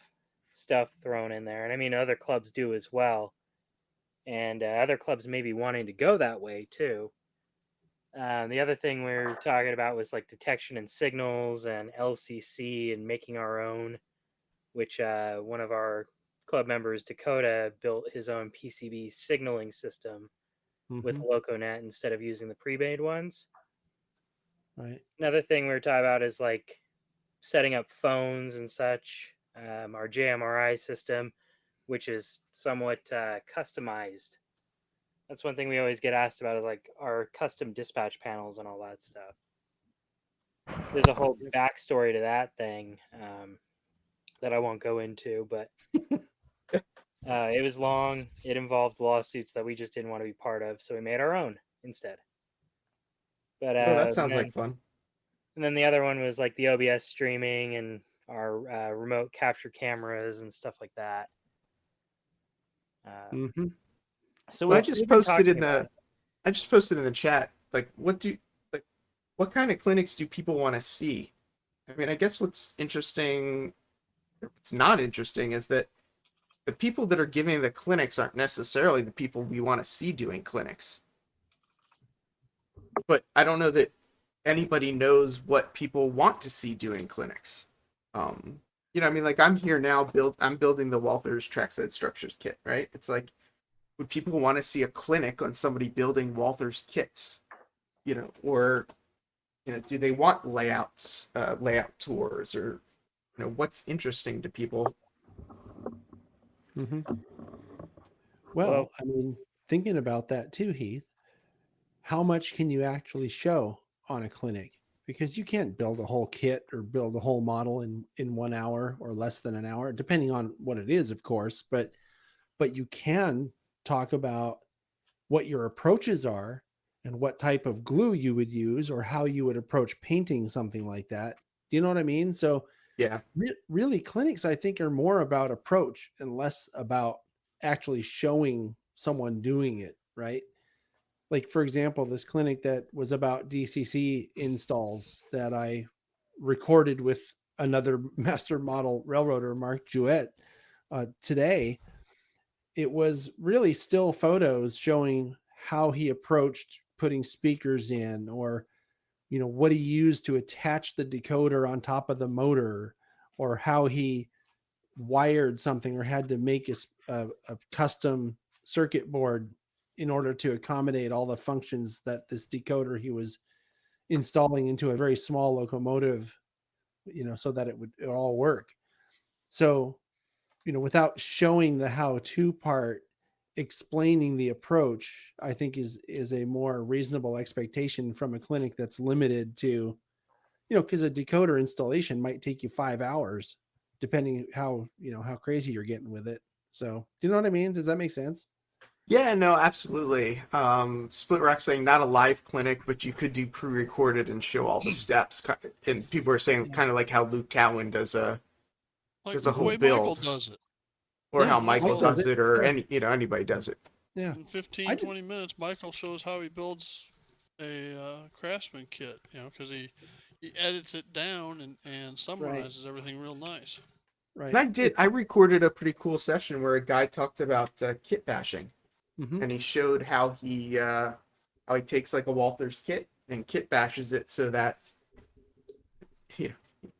stuff thrown in there, and I mean other clubs do as well, and other clubs may be wanting to go that way too. The other thing we were talking about was like detection and signals and LCC and making our own, which one of our club members, Dakota, built his own PCB signaling system with LocoNet instead of using the pre-made ones. right. Another thing we were talking about is like setting up phones and such. Our JMRI system, which is somewhat customized. That's one thing we always get asked about is like our custom dispatch panels and all that stuff. There's a whole backstory to that thing that I won't go into, but it was long. It involved lawsuits that we just didn't want to be part of, so we made our own instead. But Oh, that sounds like fun. And then the other one was like the OBS streaming and our remote capture cameras and stuff like that. So I just posted in the chat, like what kind of clinics do people want to see? I mean, I guess what's interesting, or what's not interesting, is that the people that are giving the clinics aren't necessarily the people we want to see doing clinics. But I don't know that anybody knows what people want to see doing clinics. I mean, like I'm here now, I'm building the Walthers Trackside structures kit, right? It's like, would people want to see a clinic on somebody building Walthers kits? Or do they want layout tours, or what's interesting to people? Well, I mean, thinking about that too, Heath, how much can you actually show on a clinic? Because you can't build a whole kit or build a whole model in 1 hour or less than an hour, depending on what it is, of course. But you can talk about what your approaches are and what type of glue you would use or how you would approach painting something like that. Do you know what I mean? So yeah, really clinics, I think, are more about approach and less about actually showing someone doing it, right? Like, for example, this clinic that was about DCC installs that I recorded with another master model railroader, Mark Jouet, today. it was really still photos showing how he approached putting speakers in, or what he used to attach the decoder on top of the motor, or how he wired something or had to make a custom circuit board in order to accommodate all the functions that this decoder he was installing into a very small locomotive, so that it would all work. So, without showing the how-to part, explaining the approach, I think is a more reasonable expectation from a clinic that's limited to, because a decoder installation might take you 5 hours, depending how crazy you're getting with it. So, do you know what I mean? Does that make sense? Yeah, no, absolutely. Split Rock saying not a live clinic, but you could do pre-recorded and show all the steps. And people are saying kind of like how Luke Cowan does a the whole way build. Michael does it. Or Yeah, how Michael Michael does does it, it, or yeah. anybody does it. Yeah. In 15, 20 minutes, Michael shows how he builds a Craftsman kit, because he edits it down and summarizes everything real nice. Right. And I recorded a pretty cool session where a guy talked about kit bashing, Mhm. and he showed how he takes like a Walthers kit and kit bashes it so that he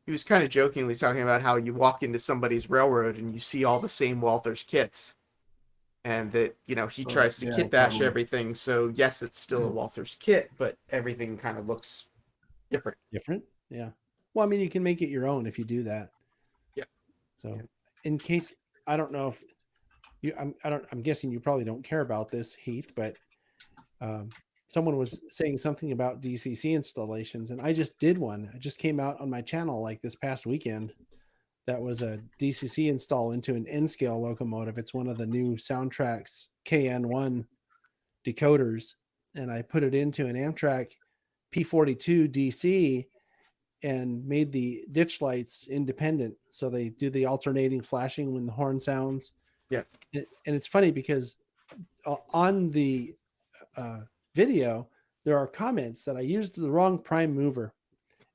was kind of jokingly talking about how you walk into somebody's railroad and you see all the same Walthers kits, and that he tries to kit bash everything. So yes, it's still a Walthers kit, but everything kind of looks different. Yeah. Well, I mean, you can make it your own if you do that. Yeah. So, in case, I don't know if you, I'm guessing you probably don't care about this, Heath, but someone was saying something about DCC installations, and I just did one. I just came out on my channel like this past weekend. That was a DCC install into an N-scale locomotive. It's one of the new Soundtrack's KN1 decoders, and I put it into an Amtrak P42 DC and made the ditch lights independent, so they do the alternating flashing when the horn sounds. Yeah. And it's funny because on the video there are comments that I used the wrong prime mover,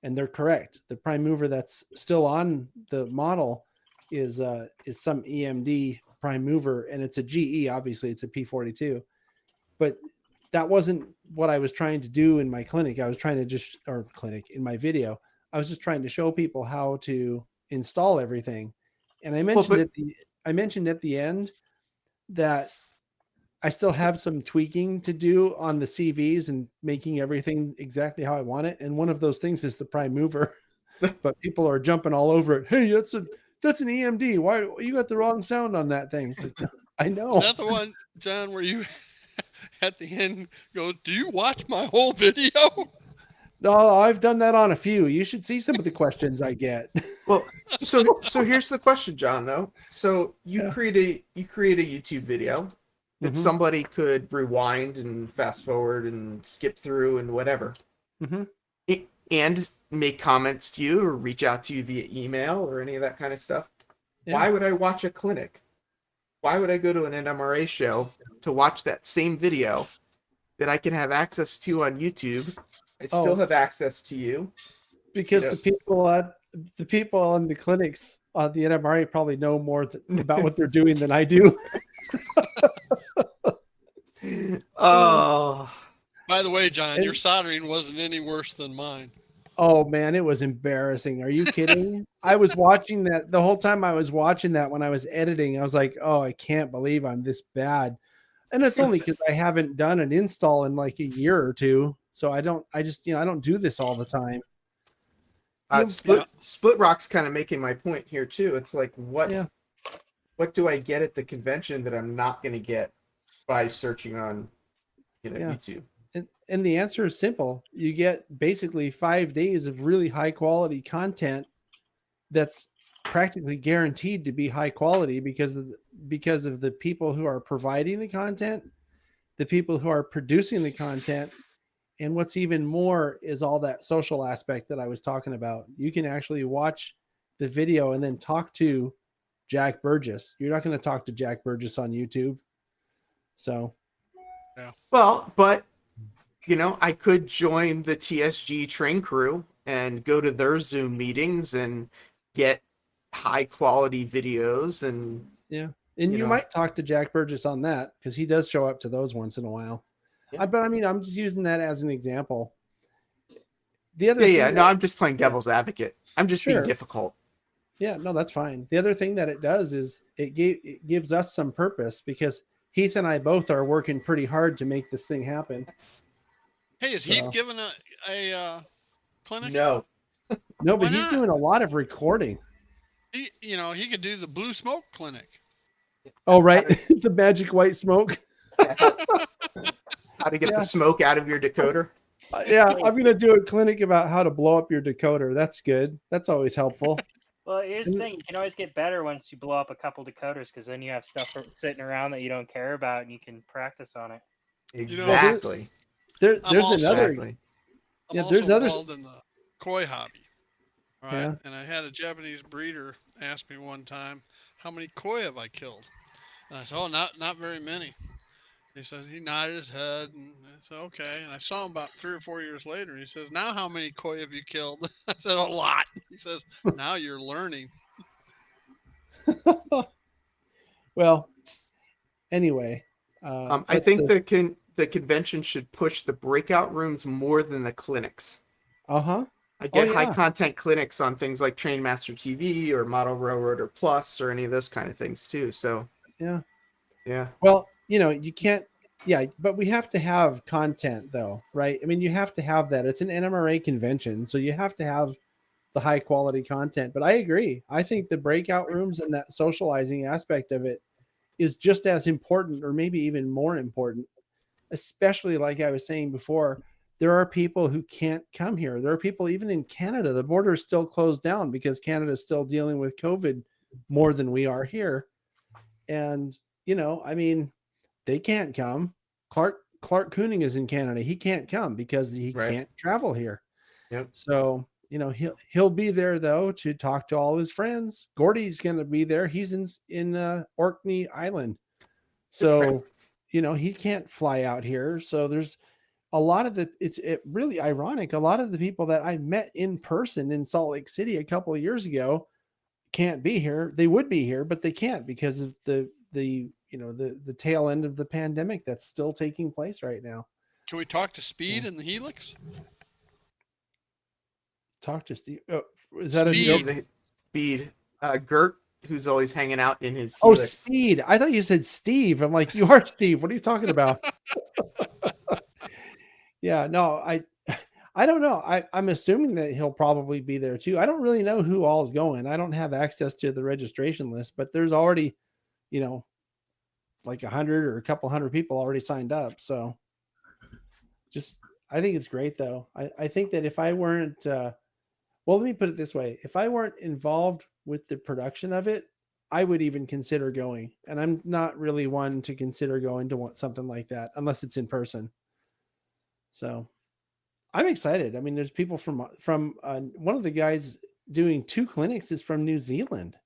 and they're correct. The prime mover that's still on the model is some EMD prime mover, and it's a GE. Obviously it's a P42, but that wasn't what I was trying to do in my clinic. I was trying to in my video, I was just trying to show people how to install everything. And I mentioned at the end that I still have some tweaking to do on the CVs and making everything exactly how I want it. And one of those things is the prime mover, but people are jumping all over it. Hey, that's an EMD. Why you got the wrong sound on that thing? It's like, no, I know. Is that the one, John, where you at the end go, do you watch my whole video? No, I've done that on a few. You should see some of the questions I get. Well, so here's the question, John, though. So you create a YouTube video that somebody could rewind and fast forward and skip through and whatever. And make comments to you or reach out to you via email or any of that kind of stuff. Yeah. Why would I watch a clinic? Why would I go to an NMRA show to watch that same video that I can have access to on YouTube? I still have access to you. Because the people on the clinics on the NMRA probably know more about what they're doing than I do. Oh. By the way, John, your soldering wasn't any worse than mine. Oh man, it was embarrassing. Are you kidding? I was watching that the whole time I was watching that when I was editing. I was like, oh, I can't believe I'm this bad. And it's only because I haven't done an install in like a year or two. So I don't do this all the time. Split Rock's kind of making my point here too. It's like, what do I get at the convention that I'm not going to get by searching on, YouTube? And the answer is simple. You get basically 5 days of really high quality content that's practically guaranteed to be high quality because of the people who are providing the content, the people who are producing the content. And what's even more is all that social aspect that I was talking about. You can actually watch the video and then talk to Jack Burgess. You're not going to talk to Jack Burgess on YouTube. So, yeah. Well, but I could join the TSG train crew and go to their Zoom meetings and get high quality videos and And You you know. might talk to Jack Burgess on that because he does show up to those once in a while. Yeah. But I mean, I'm just using that as an example. The other Yeah, thing yeah. No, that- I'm just playing devil's advocate. I'm just being Sure. difficult. Yeah, no, that's fine. The other thing that it does is it gives us some purpose because Heath and I both are working pretty hard to make this thing happen. That's, Hey, is So- Heath giving a clinic? no. No, Why but he's not? doing a lot of recording. He could do the blue smoke clinic. Oh, right. The magic white smoke. How to get Yeah. the smoke out of your decoder. Yeah, I'm going to do a clinic about how to blow up your decoder. That's good. That's always helpful. Well, here's the thing: you can always get better once you blow up a couple decoders, because then you have stuff sitting around that you don't care about, and you can practice on it. Exactly. There's also- another. Exactly. I'm Yeah, also there's others- involved in the koi hobby. All right. Yeah. And I had a Japanese breeder ask me one time, how many koi have I killed? And I said, oh, not very many. He says, he nodded his head, and I said, okay. And I saw him about 3 or 4 years later, and he says, now how many koi have you killed? I said, a lot. He says, now you're learning. Well, anyway. I what's think the convention should push the breakout rooms more than the clinics. Uh-huh. I get Oh, high yeah. content clinics on things like Trainmaster TV or Model Railroader Plus or any of those kind of things too. So Yeah. yeah. Well, you can't. Yeah, but we have to have content, though, right? I mean, you have to have that. It's an NMRA convention, so you have to have the high quality content. But I agree. I think the breakout rooms and that socializing aspect of it is just as important, or maybe even more important. Especially, like I was saying before, there are people who can't come here. There are people even in Canada. The border is still closed down because Canada is still dealing with COVID more than we are here. And I mean, they can't come. Clark Cooning is in Canada. He can't come because he Right. can't travel here. Yep. So he'll be there though to talk to all his friends. Gordy's going to be there. He's in Orkney Island. So he can't fly out here. So there's a lot of it's really ironic. A lot of the people that I met in person in Salt Lake City a couple of years ago can't be here. They would be here, but they can't because of the tail end of the pandemic that's still taking place right now. Can we talk to Speed and the Helix? Talk to Steve. Oh, is that Speed. a Speed. Gert, who's always hanging out in his Oh, Helix. Speed. I thought you said Steve. I'm like, you are Steve. What are you talking about? Yeah, no, I don't know. I'm assuming that he'll probably be there too. I don't really know who all is going. I don't have access to the registration list, but there's already, like 100 or a couple hundred people already signed up. So I think it's great though. I think that if I weren't, let me put it this way. If I weren't involved with the production of it, I would even consider going. And I'm not really one to consider going to something like that unless it's in person. So I'm excited. I mean, there's people from one of the guys doing 2 clinics is from New Zealand.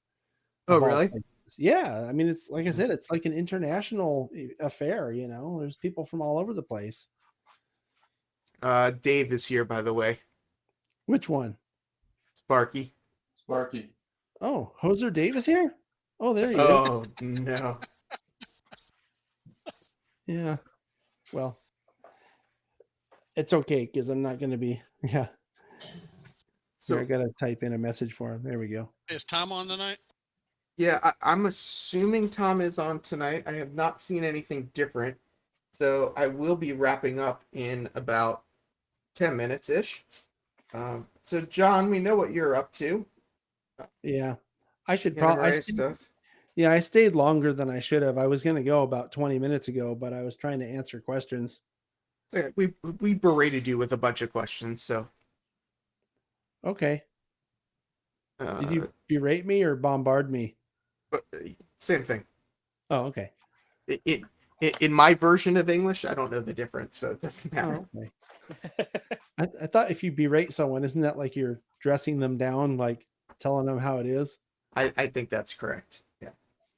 Oh, of all really? places. Yeah. I mean, it's like I said, it's like an international affair, there's people from all over the place. Dave is here, by the way. Which one? Sparky. Sparky. Oh, Hoser Dave is here? Oh, there he is. Oh no. Yeah. Well, it's okay because I'm not going to be. Yeah. So I got to type in a message for him. There we go. Is Tom on tonight? Yeah, I'm assuming Tom is on tonight. I have not seen anything different. So I will be wrapping up in about 10 minutes ish. So John, we know what you're up to. Yeah. I should NMRA probably. stuff. Yeah, I stayed longer than I should have. I was going to go about 20 minutes ago, but I was trying to answer questions. So we berated you with a bunch of questions. So Okay. Did you uh, berate me or bombard me? same thing. Oh, okay. It in my version of English, I don't know the difference, so it doesn't matter. Oh, okay. I thought if you berate someone, isn't that like you're dressing them down, like telling them how it is? I think that's correct. Yeah.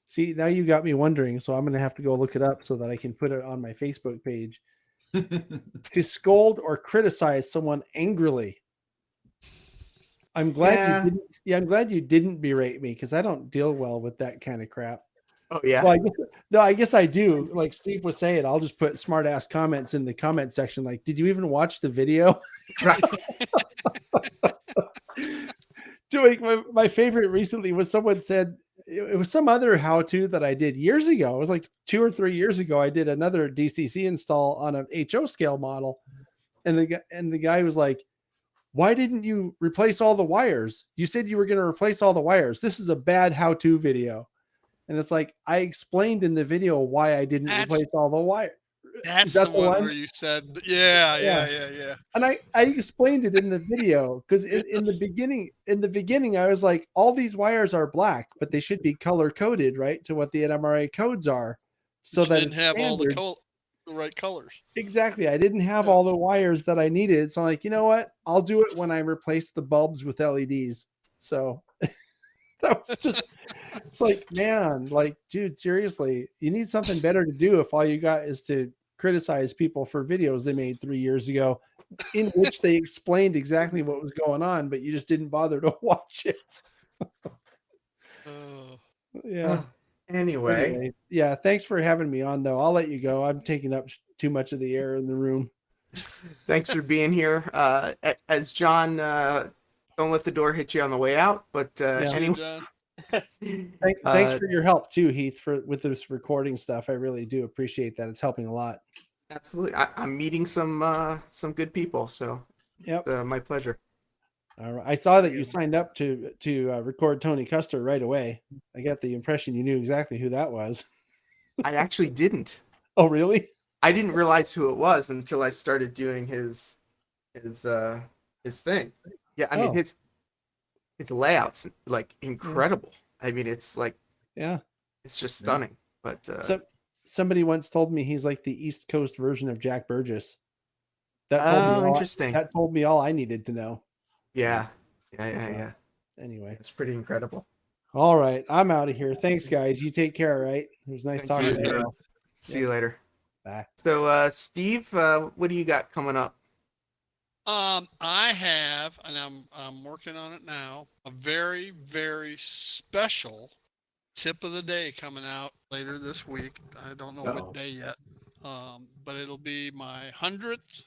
See, now you got me wondering, so I'm going to have to go look it up so that I can put it on my Facebook page. To scold or criticize someone angrily. I'm glad you didn't. Yeah, I'm glad you didn't berate me because I don't deal well with that kind of crap. Oh yeah. Well, I guess I do. Like Steve was saying, I'll just put smart ass comments in the comment section. Like, did you even watch the video? Right. Doing my favorite recently was someone said it was some other how to that I did years ago. It was like 2 or 3 years ago. I did another DCC install on an HO scale model, and the guy was like, "Why didn't you replace all the wires? You said you were going to replace all the wires. This is a bad how to video." And it's like, I explained in the video why I didn't replace all the wires. That's that the the one one? where you said, yeah. And I explained it in the video because in the beginning, I was like, all these wires are black, but they should be color coded, right, to what the NMRA codes are. So You that didn't it's have all standard. the right colors. Exactly. I didn't have all the wires that I needed. So I'm like, you know what? I'll do it when I replace the bulbs with LEDs. So that was just, it's like, man, like, dude, seriously, you need something better to do if all you got is to criticize people for videos they made 3 years ago in which they explained exactly what was going on, but you just didn't bother to watch it. Yeah. Anyway, yeah. Thanks for having me on, though. I'll let you go. I'm taking up too much of the air in the room. thanks for being here. As John, don't let the door hit you on the way out. But anyway, John. Thanks for your help too, Heath, with this recording stuff. I really do appreciate that. It's helping a lot. absolutely, I'm meeting some good people, so Yep. it's, my pleasure. All right. I saw that you signed up to record Tony Custer right away. I got the impression you knew exactly who that was. I actually didn't. Oh, really? I didn't realize who it was until I started doing his thing. Yeah, I mean his layout's like incredible. I mean, it's like, Yeah. it's just stunning. But So somebody once told me he's like the East Coast version of Jack Burgess. That interesting. That told me all I needed to know. Yeah. Anyway. It's pretty incredible. All right. I'm out of here. Thanks, guys. You take care, right? It was nice Thank talking you. to you. See you later. Bye. So, Steve, what do you got coming up? I have, and I'm working on it now, a very, very special tip of the day coming out later this week. I don't know what day yet, but it'll be my 100th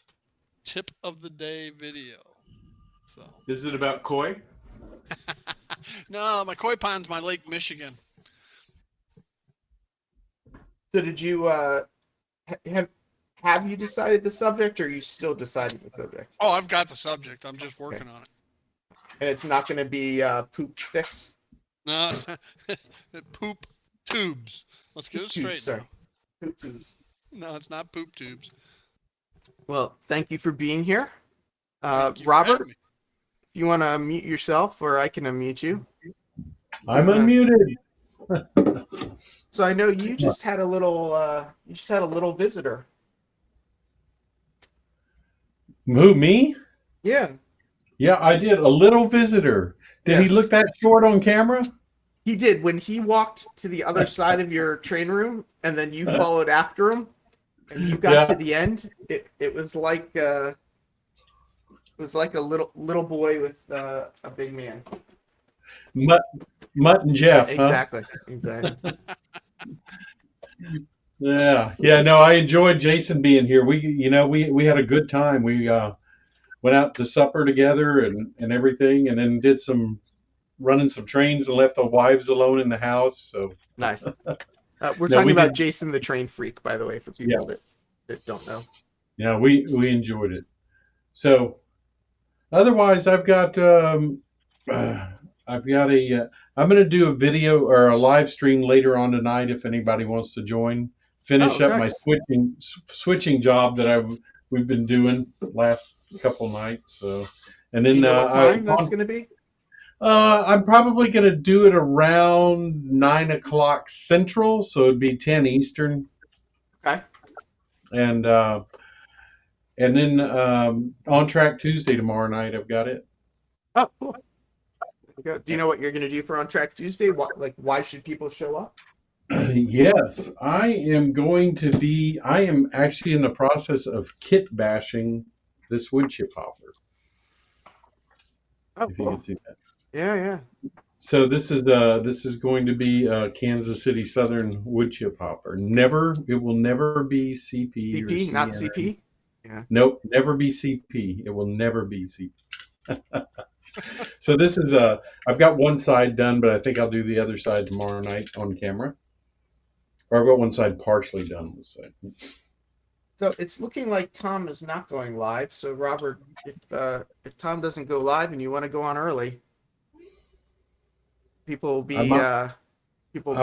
tip of the day video. So. Is it about koi? No, my koi pond's my Lake Michigan. So, did you have you decided the subject, or are you still deciding the subject? Oh, I've got the subject. I'm just working on it. And it's not going to be poop sticks. No, poop tubes. Let's get it straight. Sorry, Now. poop tubes. No, it's not poop tubes. Well, thank you for being here, Thank you for Robert. having me. If you want to unmute yourself, or I can unmute you. I'm unmuted. So I know you just had a little visitor. Who, me? Yeah. Yeah, I did. A little visitor. Did Yes. he look that short on camera? He did. When he walked to the other side of your train room, and then you followed after him, and you got to the end, it was like a little boy with a big man. Mutt and Jeff, huh? Exactly. Yeah. No, I enjoyed Jason being here. We had a good time. We went out to supper together and everything, and then did running some trains and left the wives alone in the house. So Nice. We're talking about Jason the Train Freak, by the way, for people that don't know. Yeah, we enjoyed it. So otherwise, I'm going to do a video or a live stream later on tonight if anybody wants to join. Finish up my switching job that we've been doing last couple nights. So, and then Do you know what time that's going to be? I'm probably going to do it around 9:00 Central, so it'd be 10 Eastern. Okay. And then On Track Tuesday tomorrow night. I've got it. Oh, cool. Do you know what you're going to do for On Track Tuesday? Why should people show up? Yes, I am actually in the process of kit bashing this wood chip hopper. Oh, if you cool. can see that. Yeah. So this is going to be Kansas City Southern wood chip hopper. It will never be CP or CP, not CN. CP. Yeah. Nope, never be CP. It will never be CP. So this is I've got one side done, but I think I'll do the other side tomorrow night on camera. Or I've got one side partially done. Let's say. So it's looking like Tom is not going live. So Robert, if Tom doesn't go live and you want to go on early, people will be I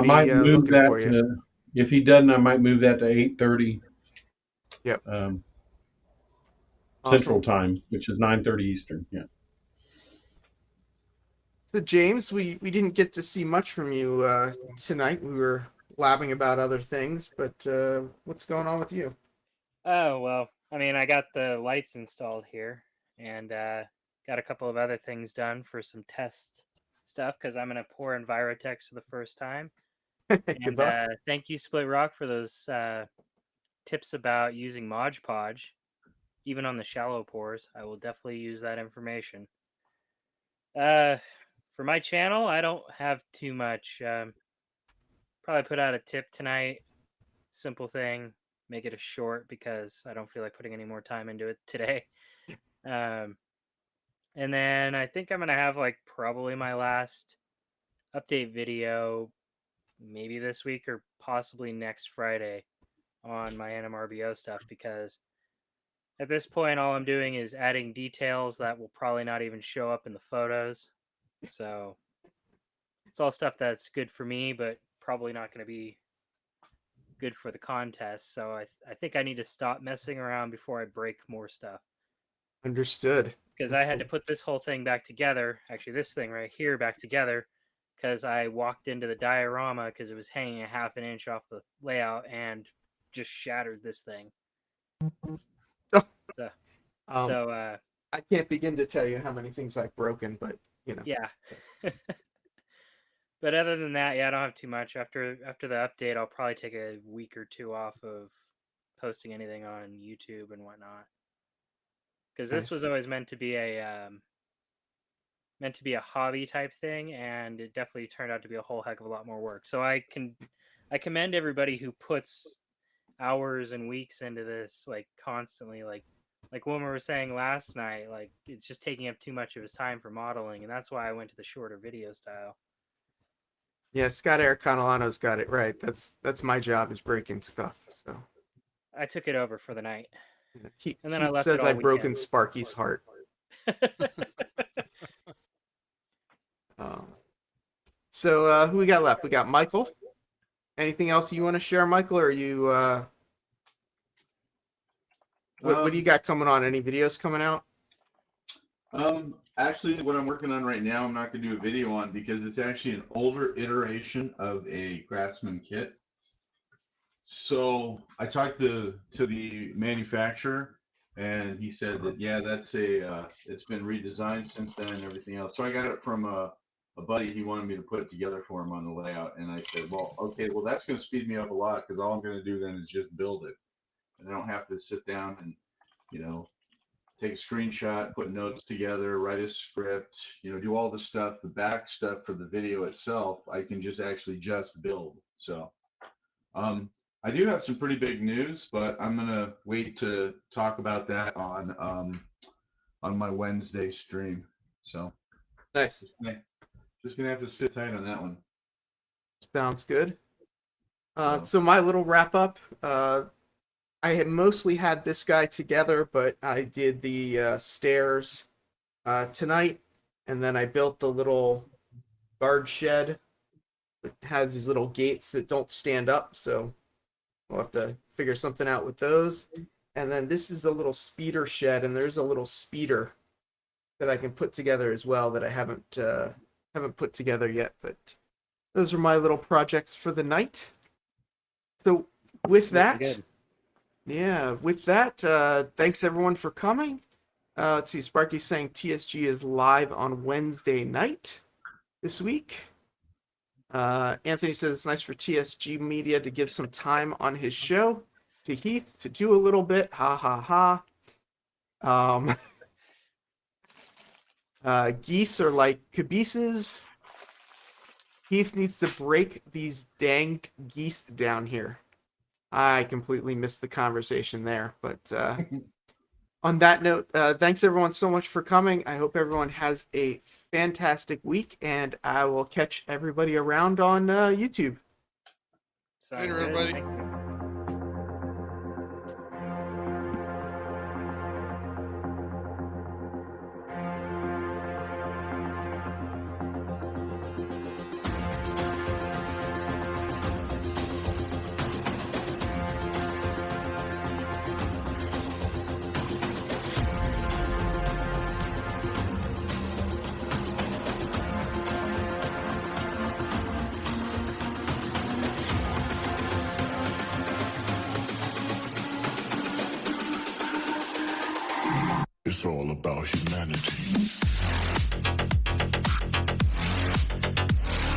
might move looking that for you. to. If he doesn't, I might move that to 8:30. Yep. Central Awesome. Time, which is 9:30 Eastern. Yeah. So James, we didn't get to see much from you tonight. We were blabbing about other things, but what's going on with you? Oh, well, I mean, I got the lights installed here and got a couple of other things done for some test stuff because I'm going to pour Envirotex for the first time. Good And luck. thank you, Split Rock, for those tips about using Mod Podge, even on the shallow pours. I will definitely use that information. For my channel, I don't have too much. Probably put out a tip tonight. Simple thing. Make it a short because I don't feel like putting any more time into it today. And then I think I'm going to have like probably my last update video maybe this week or possibly next Friday on my NMRBO stuff because at this point all I'm doing is adding details that will probably not even show up in the photos. So it's all stuff that's good for me, but probably not going to be good for the contest. So I think I need to stop messing around before I break more stuff. Understood. Because I had to put this whole thing back together, actually this thing right here back together, because I walked into the diorama because it was hanging a half an inch off the layout and just shattered this thing. So I can't begin to tell you how many things I've broken, but you know. Yeah. But other than that, yeah, I don't have too much. After the update, I'll probably take a week or two off of posting anything on YouTube and whatnot. Because this was always meant to be a hobby type thing, and it definitely turned out to be a whole heck of a lot more work. So I commend everybody who puts hours and weeks into this, like constantly, like Wilmer was saying last night, like it's just taking up too much of his time for modeling, and that's why I went to the shorter video style. Yeah, Scott Ericanolano's got it right. That's my job is breaking stuff. So I took it over for the night. He I left says it all I've broken weekend. Sparky's heart. So who we got left? We got Michael. Anything else you want to share, Michael? Or are you what do you got coming on? Any videos coming out? Actually, what I'm working on right now, I'm not going to do a video on because it's actually an older iteration of a Craftsman kit. So I talked to the manufacturer, and he said that yeah, that's it's been redesigned since then and everything else. So I got it from a buddy. He wanted me to put it together for him on the layout, and I said, well, okay, well that's going to speed me up a lot because all I'm going to do then is just build it, and I don't have to sit down and take a screenshot, put notes together, write a script, do all the stuff, the back stuff for the video itself. I can just actually just build. So I do have some pretty big news, but I'm gonna wait to talk about that on my Wednesday stream. So Nice. Just gonna have to sit tight on that one. Sounds good. So my little wrap up. I had mostly had this guy together, but I did the stairs tonight, and then I built the little guard shed. It has these little gates that don't stand up, so we'll have to figure something out with those. And then this is a little speeder shed, and there's a little speeder that I can put together as well that I haven't put together yet. But those are my little projects for the night. So with that. Yeah, with that, thanks everyone for coming. Let's see, Sparky's saying TSG is live on Wednesday night this week. Anthony says it's nice for TSG Media to give some time on his show to Heath to do a little bit. Ha ha ha. Geese are like cabooses. Heath needs to break these danged geese down here. I completely missed the conversation there, but on that note, thanks everyone so much for coming. I hope everyone has a fantastic week, and I will catch everybody around on YouTube. Sounds Later, good. everybody. Thank you. It's all about humanity.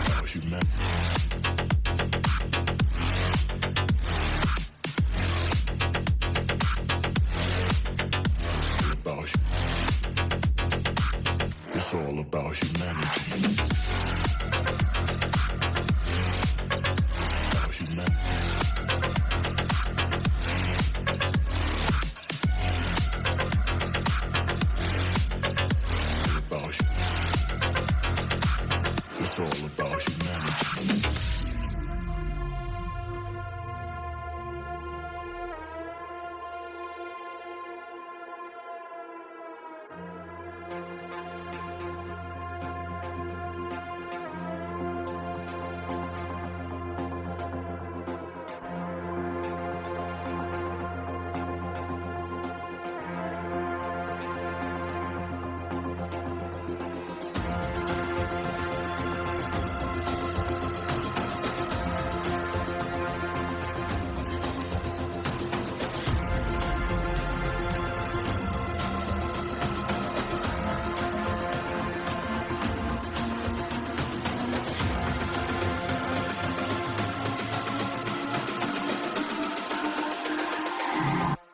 About humanity. It's all about humanity. About humanity. It's all about humanity.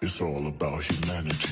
It's all about humanity.